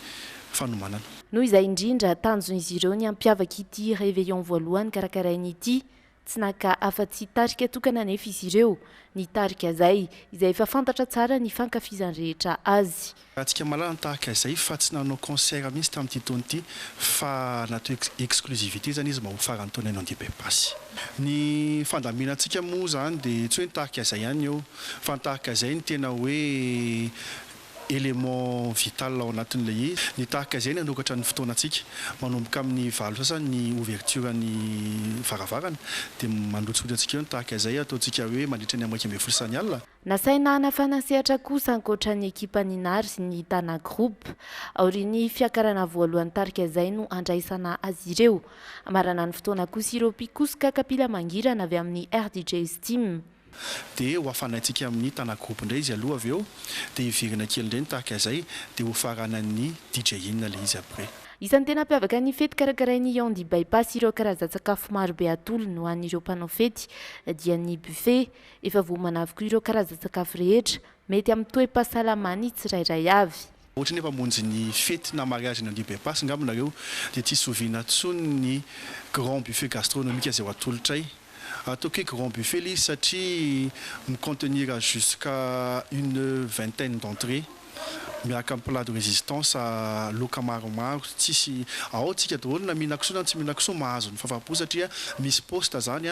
fanomanana. Noho izay indrindra tanjon'izy ireo ny ampiavaka ity réveillon voalohany karakarainy ity, tsy naka afa-tsy tarika tokana nefa izy ireo, ny tarika izay efa fantatra tsara ny fankafizany rehetra azy. Rahantsika malala tahaka izay fa tsy nanao concert mihitsy tamin'ity taona ity fa natao exclusivité zany izy mba ho faran'ny taona Yandi Bypass. Ny fandaminantsika moa zany dia tsy hoe nitarika izay ihany eo fa nitarika izay ny tena hoe élément vital ao anatin'ilay izy. Ny tahaka izay nanokatra ny fotoanantsika manomboka amin'ny valo sasany ny ouverture ny varavarana dia mandrotsy antsika eo ny tahaka izay ataontsika hoe mandritra ny amaiky 12 sany alina. Nasaina hanafana sehatra kosa ankoatra ny ekipa ny Nary sy ny Tana Group. Aorian'ny fiakarana voalohany tarika izay no andraisana azy ireo. Amarana ny fotoana kosa ireo mpikosika kapila mangirana avy amin'ny RDJ Steam. Dia ho afanaintsika amin'ny Tana Group indray izy aloha avy eo dia hivirina kely indray ny tahaka izay dia ho farana ny DJ inona ilay izy après. Isan'ny tena mampiavaka ny fety karakarain'ny Yandi Bypass ireo karazan-tsakafo maro be atolo no an'ireo mpanao fety dia ny buffet efa vomana avokoa ireo karazan-tsakafo rehetra mety amin'ny toe-pahasalamany tsirairay avy. Ohatra nefa monjy ny fety na mariage ny Yandi Bypass ngambonareo dia tsy soviana intsony ny grand buffet gastronomique izay ho atolotray. Ataoko hoe grand buffet ilay izy satria micontenir jusqu'à une vingtaine d'entrées miaraka amin'ny plat de résistance loka maromaro tsisy ao tsika daholo na mihinan-kisoa na tsy mihinan-kisoa mahazo ny fahafapo satria misy poste zany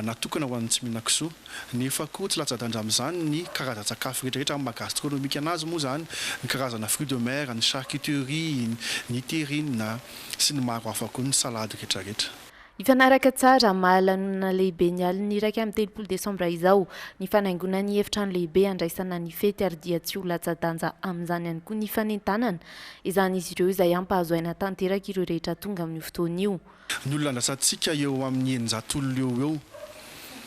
natokana ho an'ny tsy mihinan-kisoa nefa koa tsy latsa-danja amin'izany ny karazan-tsakafo rehetrarehetra amin'ny maha-gastronomique anazy moa zany ny karazana fruits de mer, ny charcuterie, ny terrine sy ny maro hafa koa ny salady rehetrarehetra. Ifanaraka tsara mahalanona lehibe ny aliny iraika amin'ny 3 Desambra izao ny fanaingona ny efitrano lehibe andraisana ny fety ary dia tsy ho latsa-danja amin'izany ihany koa ny fanentanana izan'izy ireo izay ampahazoaina tanteraka ireo rehetra tonga amin'ny fotoana io. Ny olona andrasantsika eo amin'ny 900 olona eo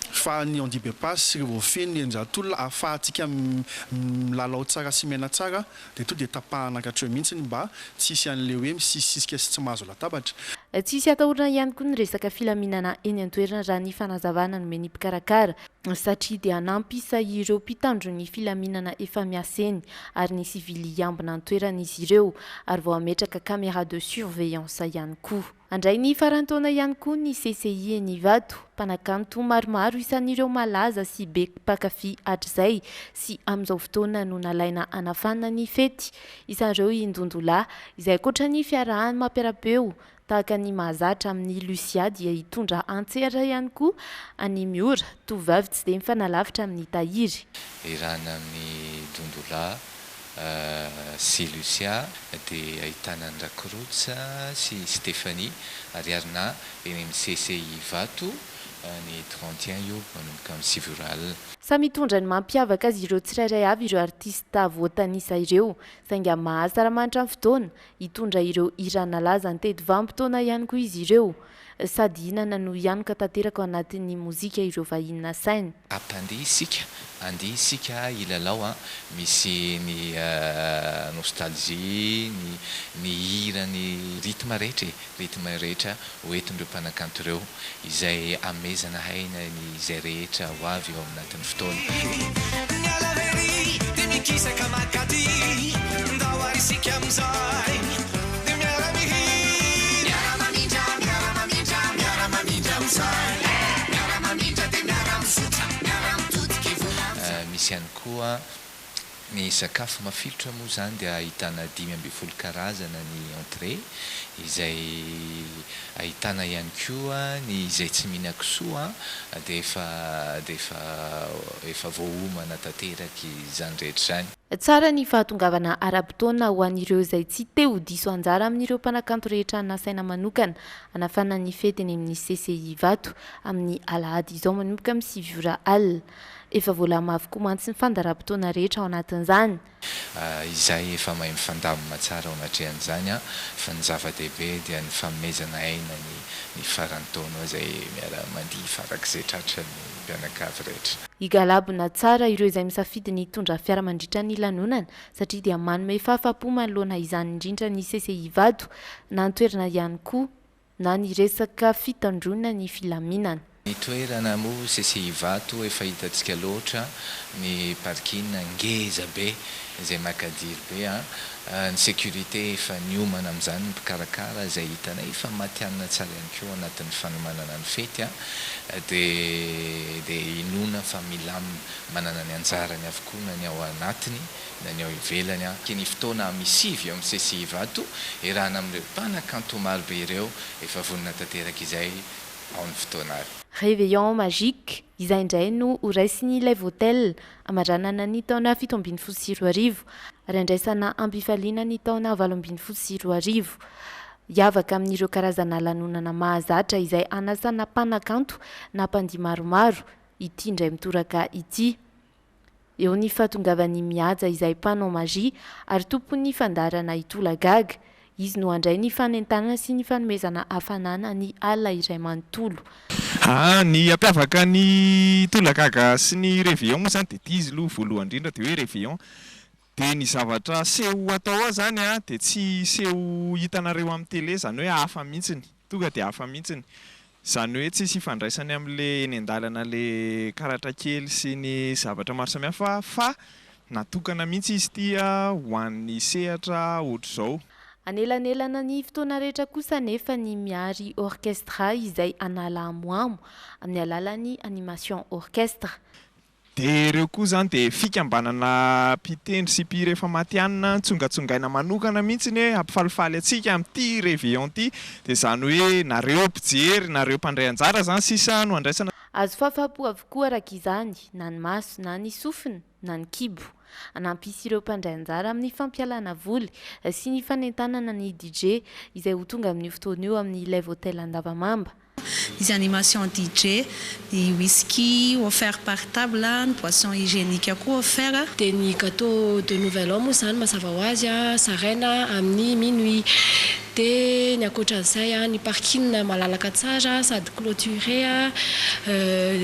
fa ny Yandi Bypass rehefa feno ny 900 olona ahafahantsika milalao tsara sy miaina tsara dia to dia tapahana ankatreo mihitsy mba tsisy an'ilay hoe misisisika sy tsy mahazo latabatra. Tsisy atahorana ihany koa ny resaka filaminana eny an-toerana raha ny fanazavana no meny mpikarakara satria dia hanampisa ireo mpitandro ny filaminana efa miasa eny ary ny sivily hiambina an-toerana izy ireo ary vao ametraka caméra de surveillance ihany koa. Andray ny farantaona ihany koa ny CCI eny Ivato, mpanakanto maromaro isan'ireo malaza sy be mpakafy hatr'izay sy amin'izao fotoana no nalaina hanafana ny fety isan'ireo indondolahy izay ankoatra ny fiarahany mampiara-peo tahaka ny mahazatra amin'ny Lucia dia hitondra antsehatra ihany koa any Miora, tovovavy tsy dia mifanalavitra amin'ny tahiry. Irana amin'ny dondolahy sy Lucia dia ahitana Ndrakorotsy sy Stéphanie ary arina eny amin'ny CCI Ivato ny 31 io manomboka amin'ny 7 alina. Samy mitondra ny mampiavaka azy ireo tsirairay avy ireo artista voatanisa ireo, sainga mahasaramanitra amin'ny fotoana hitondra ireo irana laza ny tety vanim-potoana ihany koa izy ireo. Sady inana no hianoka tanteraka ao anatin'ny mozika ireo vahiny nasainy. Ampandeha isika, andeha isika ilalao misy ny nostalgie, ny hira, ny rythme rehetra hoentin'ireo mpanakanto ireo izay amezana haina ny izay rehetra ho avy eo anatin'ny fotoana. Misy ihany koa ny sakafo mafilotra moa zany dia ahitana 5 karazana ny entrée izay ahitana ihany koa ny izay tsy mihina kisoa dia efa voahomana tanteraky izany rehetra zany. Tsara ny fahatongavana ara-potoana ho an'ireo izay tsy te ho diso anjara amin'ireo mpanakanto rehetra nasaina manokana hanafana ny fetiny amin'ny CCI Vato amin'ny alahady izao manomboka amin'ny 7 alina. Efa volama avokoa mantsy ny fandaharam-potoana rehetra ao anatin'izany. Izay efa mahay mifandamina tsara ao anatrehan'izany fa ny zava-dehibe dia ny fanomezana aina ny faran'ny taona izay miara mandihy farak'izay tratra ny mpianakavy rehetra. Higalabona tsara ireo izay misafidy ny hitondra fiara mandritra ny lanonana satria dia manome fahafa-po manoloana izany indrindra ny CCI Vato na ny toerana ihany koa na ny resaka fitandrona ny filaminana. Ny toerana moa CCI Vato efa hitantsika loatra ny parking ngeza be izay makadiry be ny sécurité efa niomana amin'izany ny mpikarakara izay hitana efa matianina tsara ihany koa anatin'ny fanomanana ny fety dia inona fa mila manana ny anjarany avokoa na ny ao anatiny na ny ao ivelany ny fotoana misivy amin'ny CCI Vato irana amin'ireo mpanakanto marobe ireo efa vonona tanteraka izay ao ny fotoana ary. Réveillon magique izay indray no horaisin'ny Live Hotel amadranana ny taona 7-20 ary andraisana ambifaliana ny taona 8-20. Hiavaka amin'ireo karazana lanonana mahazatra izay anasana mpanakanto na mpandihy maromaro ity indray mitoraka ity. Eo ny fahatongavan'ny mihaja izay mpanao magia ary tompon'ny fandarana itolagaga. Izy no andray ny fanentanana sy ny fanomezana hafanana ny alina iray manontolo. Ny ampiavaka ny tolagaga sy ny réveillon moa zany dia ity izy aloha voalohany indrindra dia hoe réveillon dia ny zavatra seho atao ao zany dia tsy seho hitanareo amin'ny télé zany hoe hafa mihitsiny, tonga dia hafa mihitsiny. Zany hoe tsisy ifandraisany amin'ilay eny an-dalana le karatra kely sy ny zavatra maro samihafa fa natokana mihitsy izy ity ho an'ny sehatra ohatr'izao. Anelanelana ny fotoana rehetra kosa nefa ny miary orchestra izay anala amoamo amin'ny alalan'ny animation orchestre. Dia ireo koa zany dia fikambanana mpitendry sy mpirehefa matianina tsongatsongaina manokana mihitsy ny hoe ampifalifaly atsika amin'ity réveillon ity dia izany hoe nareo mpijery nareo mpandray anjara zany sisa no andraisana. Azo fahafapo avokoa araka izany na ny maso na ny sofina na ny kibo. Anampisy ireo mpandray anjara amin'ny fampialana voly sy ny fanentanana ny DJ izay ho tonga amin'ny fotoana io amin'ny Live Hotel Andavamamba. Les animations DJ, les whisky offerts par table, une boisson hygiénique offert. Des gâteaux de nouvel an moa mazava ho azy saraina amin'ny minuit. Dia ny ankoatran'izay ny parking malalaka tsara sady clôturé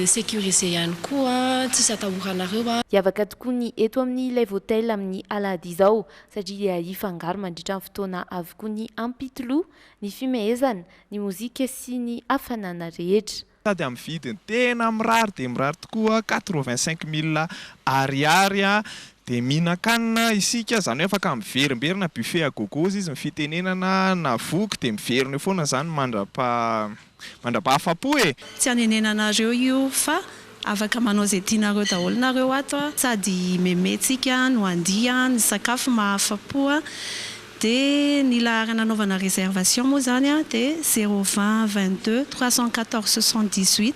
sécurisé ihany koa tsisy atahoranareo. Hiavaka tokoa ny eto amin'ny Live Hotel amin'ny alahady izao satria hifangaro mandritra ny fotoana avokoa ny ampitolo, ny fimehezana, ny mozika sy ny hafanana rehetra. Sady amin'ny vidiny tena mirary dia mirary tokoa 85 000 ariary dia mihinan-kanina isika zany hoe afaka miverimberina buffet à gogo izy mifitenenana na voky dia miverina foana zany mandra-pahafapo e. Tsy anenenanareo io fa afaka manao izay tianareo daholo nareo ato sady memetsika no andia ny sakafo mahafapo dia ny laharana anaovana réservation moa zany dia 020 22 314 78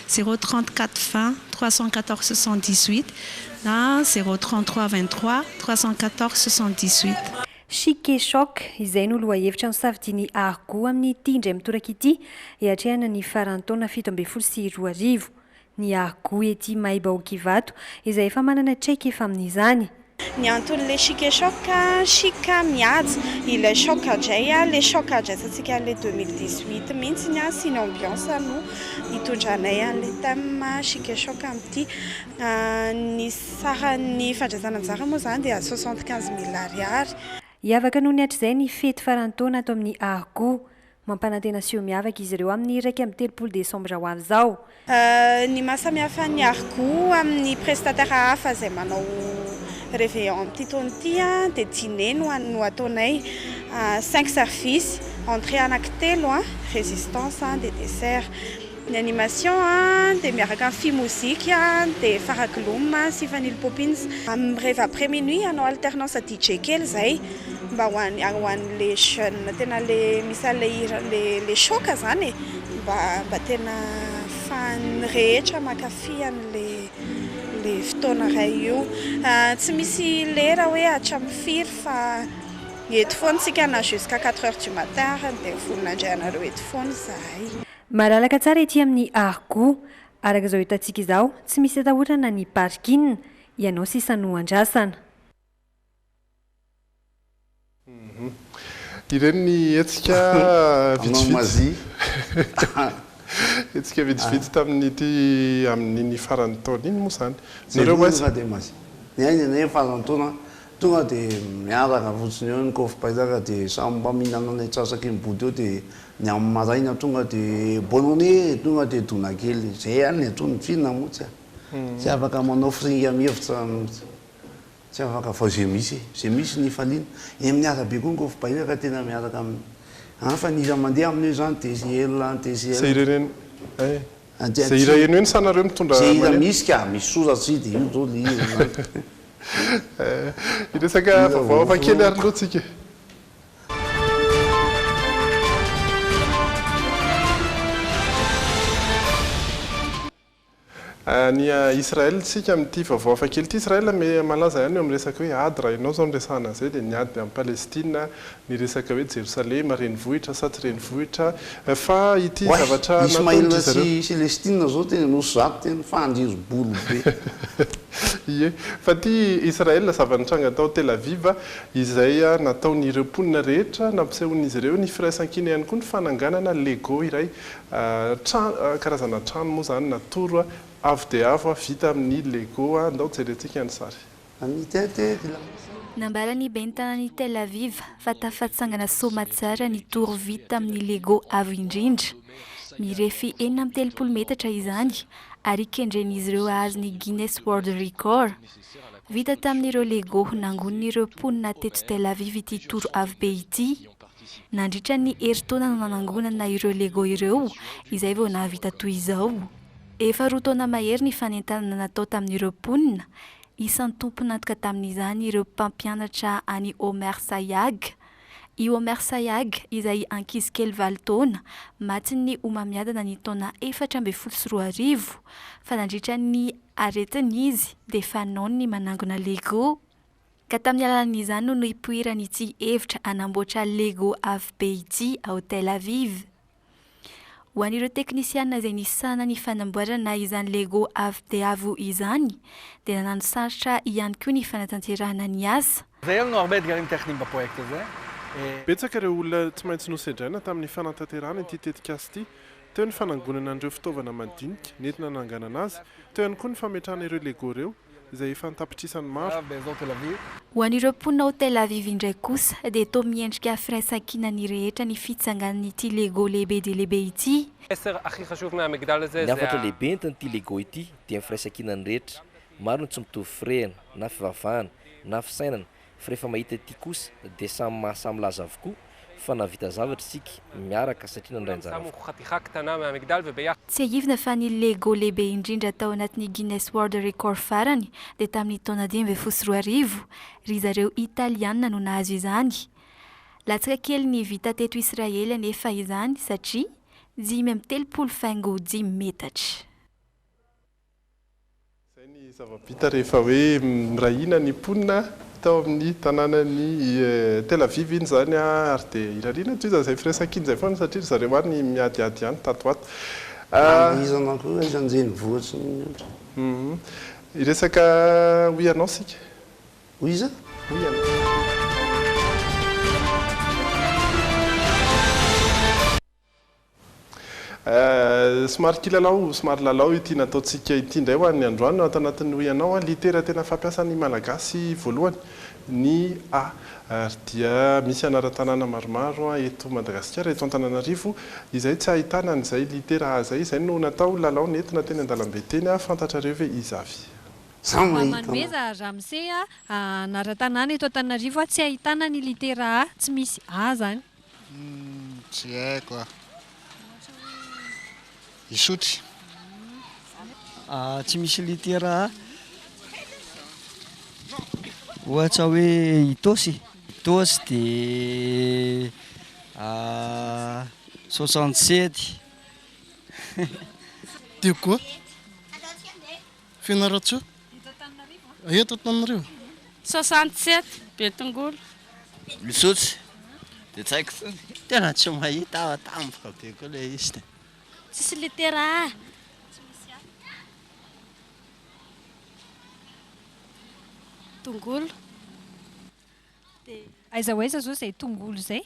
034 20 314 78 na 033 23 314 78. Chic Choc izay no lohahevitra ny safidiany Argo amin'ny ity indray mitoraka ity hiatrehana ny faran'ny taona 7-20. ny argout ety Maibaokivato izay efa manana traika efa amin'izany. Ny antony chic et choc chic mihaja ilay choc indray le choc adraisantsika le 2018 mihitsy ny sy ny ambiance no hitondranay le thème chic et choc amin'ity ny sarany fandraisana anjara moa zany dia 75 000 ariary. Hiavaka noho ny hatr'izay ny fety farantaona ato amin'ny argout. Mampanantena sio miavaka izy ireo amin'ny 3 Desambra ho avy zao. Ny mahasamihafa ny argout amin'ny prestataire hafa izay manao réveillon amin'ity taona ity dia dîner no ataonay 5 services, entrée anankitelo résistance dia dessert. Ny animation dia miaraka amin'ny fille musique dia Faraglom sy Vanille Poppins. Rehefa après minuit anao alternance DJ kely zay mba ho an'le jeune tena le misy le choc zany mba tena fan rehetra mankafy an'le fotoana ray io. Tsy misy lera hoe hatramin'ny firy fa eto foana tsika na jusqu'à 4 heures du matin dia vononandray anareo eto foana zahay. Malalaka tsara ety amin'ny argout. Araka izao hitantsika izao tsy misy atahorana ny parking ianao sisa no andrasana. Ireny ny etsika vitsivitsy etsika vitsivitsy tamin'ity amin'ny farany taona iny moa zany. Nareo dia mazy. Ny ainy ny farany taona tonga dia miaraka fotsiny eo ny kofipaitaka dia samy mba mihinana ny tsasaky ny body eo dia ny amin'ny maraina tonga dia bonone tonga dia dona kely zay any atony fihinana moa tsy afaka manao fringa mihevitra tsy afaka fa zay misy ny faliana amin'ny arabe koa ny kofipaitaka tena miaraka amin'ny fa ny mandeha amin'io zany TCL zay ireny zay ira eno eny sanareo mitondra zay ira misy ka misy soratsy dia io zao le izy iresaka vaovao fa kely ary loatsika. Ny Israel tsika amin'ity vaovao hafa kely ity Israel malaza ihany amin'ny resaka hoe ady raha ianao zao niresahana zay dia ny ady amin'ny Palestina ny resaka hoe Jerosalema renivohitra sa tsy renivohitra fa ity zavatra Ismaïl sy Célestine zao tena nosy zato tena fandrizo-bolo be. Ie fa ty Israel zavanitranga tao Tel Aviv izay nataon'ireo mponina rehetra nampisehon'izy ireo ny firaisan-kina ihany koa ny fananganana Lego iray karazana trano moa zany natoro avy dia avo vita amin'ny Lego andao jerentsika ny sary. Nambarany bentanany Tel Aviv fa tafatsangana somatsara ny toro vita amin'ny Lego avo indrindra. Mirefy 430 metatra izany ary kendren'izy ireo azy ny Guinness World Record. Vita tamin'ireo Lego nangon'ireo mponina teto Tel Aviv ity toro avo be ity. Nandritra ny herintaona no nanangonana ireo Lego ireo izay vao nahavita toy izao. Efa roa taona mahery ny fanentanana natao tamin'ireo mponina. Isan'ny tomponantoka tamin'izany ireo mpampianatra any Omer Sayag. I Omer Sayag izay ankizy kely 7 taona maty ny omamiadana ny taona 424 fa nandritra ny aretiny izy dia fanaony ny manangona Lego. Ka tamin'ny alalan'izany no hipoirany ity hevitra anamboatra Lego avo be ity ao Tel Aviv. Ho an'ireo teknisiana izay nisana ny fanamboarana izany Lego avo dia avo izany dia nanano sarotra ihany koa ny fanatanterahana ny asa. Betsaka ireo olona tsy maintsy nosedraina tamin'ny fanatanterahana ity tetikasa ity teo ny fanangonana an'ireo fitaovana madinika nentina nanganana azy teo ihany koa ny fametrahana ireo Lego ireo izay fantapitrisany maro. Ho an'ireo mponina ao Tel Aviv indray kosa dia toa miendrika firaisan-kinany rehetra ny fitsanganan'ity Lego lehibe dia lehibe ity. Ny afatra lehibe entin'ity Lego ity dia ny firaisan-kinany rehetra. Maro ny tsy mitovy firehana na fivavahana na fisainana fa rehefa mahita ity kosa dia samy mahasamy laza avokoa fa navita zavatra isika miaraka satria nandrainjara. Tsy ahivina fa ny Lego lehibe indrindra tao anatin'ny Guinness World Record farany dia tamin'ny taona 2012 ry zareo Italiana no nahazo izany. Latsaka kely ny vita teto Israely anefa izany satria 5.35 metatra. Zay ny zava-bita rehefa hoe mirahina ny mponina tao amin'ny tanànany Tel Aviv iny zany ary dia irariana toy izay firaisan-kina izay foana satria zareo any miadiady ihany tato ato. izana koa izanjeny voatsy iresaka hoy anao sika hoy iza hoy anao somary kilalao somary lalao ity nataontsika ity indray ho an'ny androany atao anatin'ny hoy anao litera tena fampiasan'ny malagasy voalohany ny a ary dia misy anara-tanàna maromaro eto Madagasikara eto Antananarivo izay tsy ahitana an'izay litera a zay no natao lalao nentina teny an-dalambe teny fantatrareo ve izy avy Manoeza Ramsey anara-tanàna eto Antananarivo tsy ahitana ny litera a tsy misy a zany tsy haiko Isotry tsy misy litera a ohatra hoe itosy dia 67 teo koa Fianaratsoa eto Antananarivo 67 Betongolo Isotry dia tsy haiko tena tsy mahita tampoka be koa ilay izy tsisy litera a tongolo aiza ho aiza zao izay tongolo izay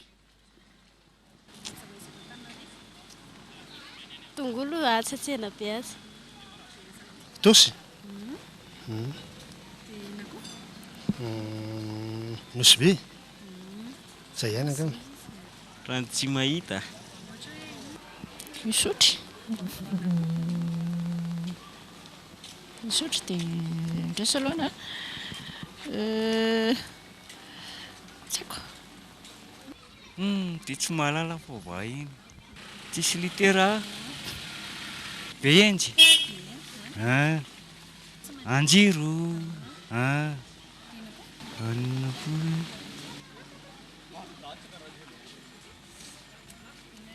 tongolo tsy atsena be azy tosy nosy be zay ihany angamba raha tsy mahita misotry dia ndrasa aloana tsy haiko dia tsy mahalala fo vahiny tsisy litera behenjy anjiro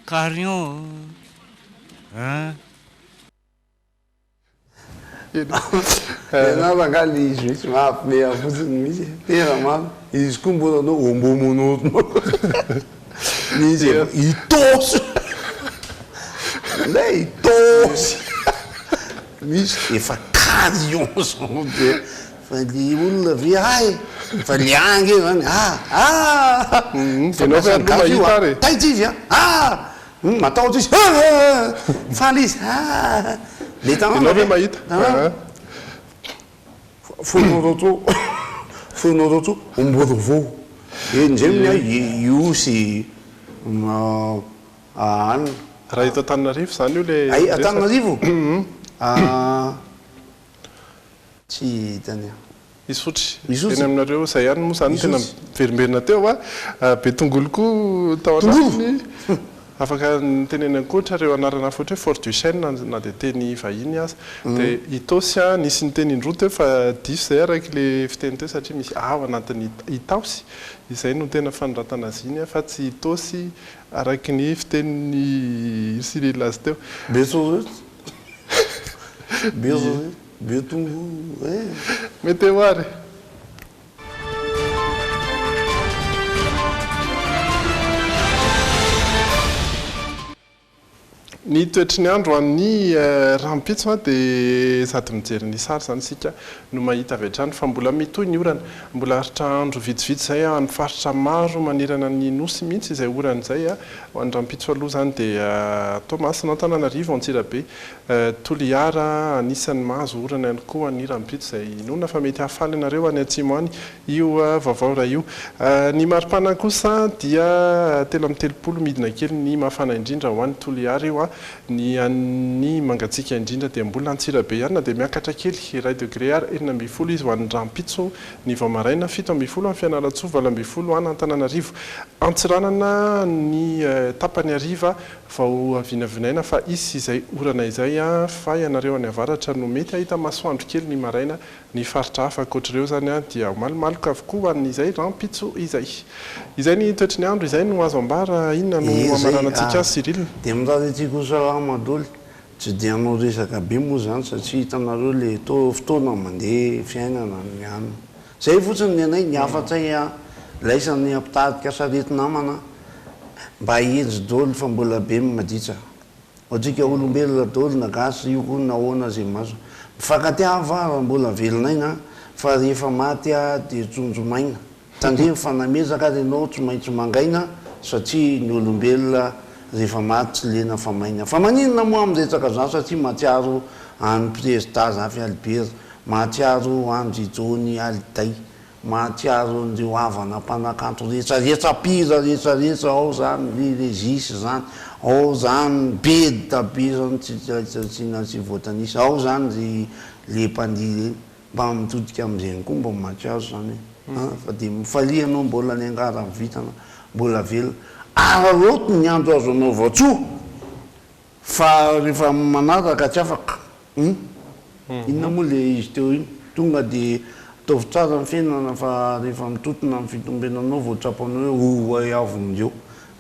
carion Navangala izy misy mahampime fotsiny misy tena mamy izy koa mbola anao ombomonotona misy itosy nday itosy misy efa carion zao dia fa le olona ve ay fa liangy zany taitsivy matahotra izy faly izy le tanao ve mahita fonoroto omborovo enjemina iosy anina raha eto Antananarivo zany io le Antananarivo tsy hitany isotry eny aminareo zay ihany moa zany tena verimberina teo Betongolo koa tao anatiny afaka teneny ankoatra reo anarana fotra hoe Fort du Chêne na dia teny vahiny aza dia itosy nisy ny teny indroa teo fa diso zay araiky le fiteny teo satria misy ao anatin'ny itaosy izay no tena fanoratana azy iny fa tsy itosy araiky ny fiteniny Cyril azy teo Betongolo mety eo ary ny toetry ny andro an'ny rampitso dia sady mijery ny sary zany sika no mahita avy hatrany fa mbola mitoy ny orana mbola haritra andro vitsivitsy zay amin'ny faritra maro manirana ny nosy mihitsy izay orana izay ho an'ny rampitso aloha zany dia Toamasina Antananarivo Antsirabe Toliara anisan'ny mahazo orana ihany koa ny rampitso izay inona fa mety hahafaly anareo any atsimo any io vaovao raha io ny maripana kosa dia telo amin'ny telopolo midina kely ny mafana indrindra ho an'ny Toliara io ny an'ny mangatsika indrindra dia mbola Antsirabe ihany na dia miakatra kely iray degré ary 9 izy ho an'ny rampitso ny vao-maraina 7 amin'ny Fianaratsoa 20 any Antananarivo Antsiranana ny tapany ariva vao avinavinaina fa isy izay orana izay fa ianareo any avaratra no mety ahita masoandro kely ny maraina ny faritra hafa ankoatr'ireo zany dia malomaloka avokoa an'izay rampitso izay ny toetry ny andro izay no azo ambara inona no amaranantsika Cyril dia mitady ity kosa rahamadolo tsy dia anao resaka be moa zany satria hitanareo le fotoana mandeha fiainana ny anina zay fotsiny ny anay ny afatsay laisan'ny ampitadika sareti namana mba hienjy dolo fa mbola be maditra ohatsika olombelona daolona gasy io koa nahoana zay maso mifankatiava raha mbola velonaina fa rehefa maty a dia tsonjomaina tandre mifanamezaka renao tsy maintsy mangaina satria ny olombelona rehefa maty tsy lena fa maina fa maninona moa amizay-tsaka zany satria mahatsiaro any président zafy Albert mahatsiaro andry Jony Aliday mahatsiaro nireo havana mpanakanto rehetrarehetra pira rehetrarehetra ao zany le Régis zany ao zany be tabe zany tsitsina sy voatanisy ao zany le mpandi reny mba mitodika am'izany koa mba mahatsiaro zany fa dia mifalia anao mbola ny angara vitana mbola vela araroto ny andro azo anao voatsoa fa rehefa manaraka tsy afaka inona moa le izy teo iny tonga dia ataovy tsara ny fiainana fa rehefa mitotona amin'ny fitombenanao voatrapanao hoe avondreo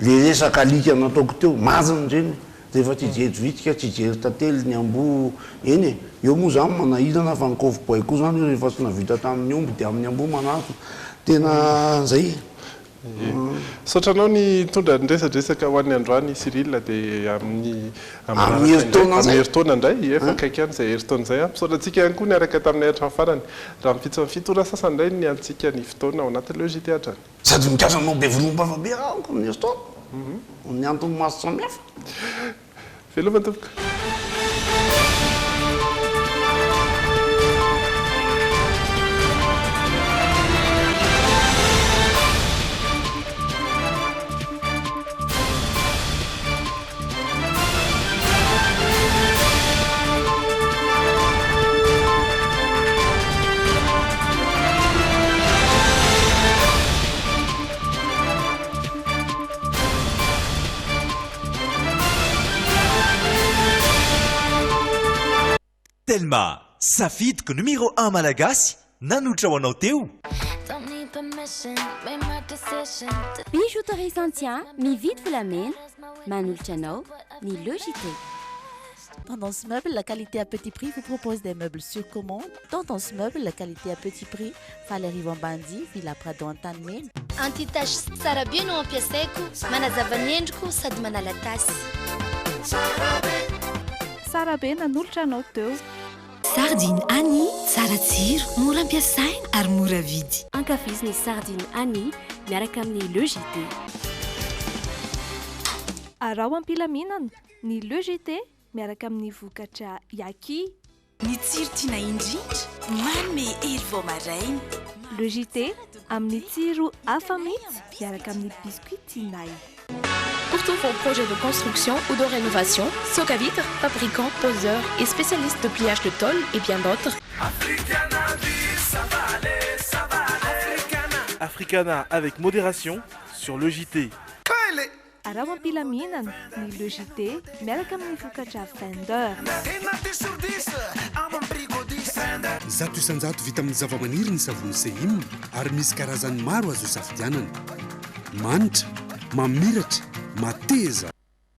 le resaka alika nataoko teo maziny reny rehefa tsy jery vitika tsy jery tantely ny ambo eny eo moa zany manahirana fa nikovoboay koa zany rehefa tsy navita tamin'ny omby dia amin'ny ambo manaraka tena zay saotranao ny tondra nresadresaka ho an'ny androany Cyril dia amin'ny heritaona indray efa kaiky any zay heritaona zay misaotratsika ihany koa ny araka taminay hatra farany raha mipitsa fitoana sasany indray ny antsika ny fotoana ao anatin'ny logité hatrany sady mikazanao be volom-bavabe aoko amin'ny heritaona ny antony maso samihafa velovany topoka Telma, safidiko numéro 1 malagasy nanotra ho anao teo. Bijouterie Santia, mividy volamena, manolotra anao ny Logité. Tendance Meuble, la qualité à petit prix vous propose des meubles sur commande. Tendance Meuble, la qualité à petit prix, Valérie Vambandi, Villa Prado Antanimena. Anti-tache tsara be no ampiasaiko, manazava ny endriko sady manala tasy. Tsara be nanolotra anao teo. Sardine Annie, tsara tsiro, mora ampiasaina ary mora vidy. Ankafiziny Sardine Annie miaraka amin'ny Logité. Arao ampilaminana ny Logité miaraka amin'ny vokatra Yaki. Ny tsiro tiana indrindra, manome hery vao maraina. Logité amin'ny tsiro hafa mihitsy miaraka amin'ny biscuit Tinay. Pour tous vos projets de construction ou de rénovation, Socavitre, fabricant, poseur et spécialiste de pliage de tôle et bien d'autres. Africana avec modération sur Logité. Arao ampilaminana ny Logité miaraka amin'ny vokatra Fender. Zato isanjato vita amin'ny zavamaniry ny savony Sehim ary misy karazany maro azo safidianana. Manitra, mamiratra, mateza.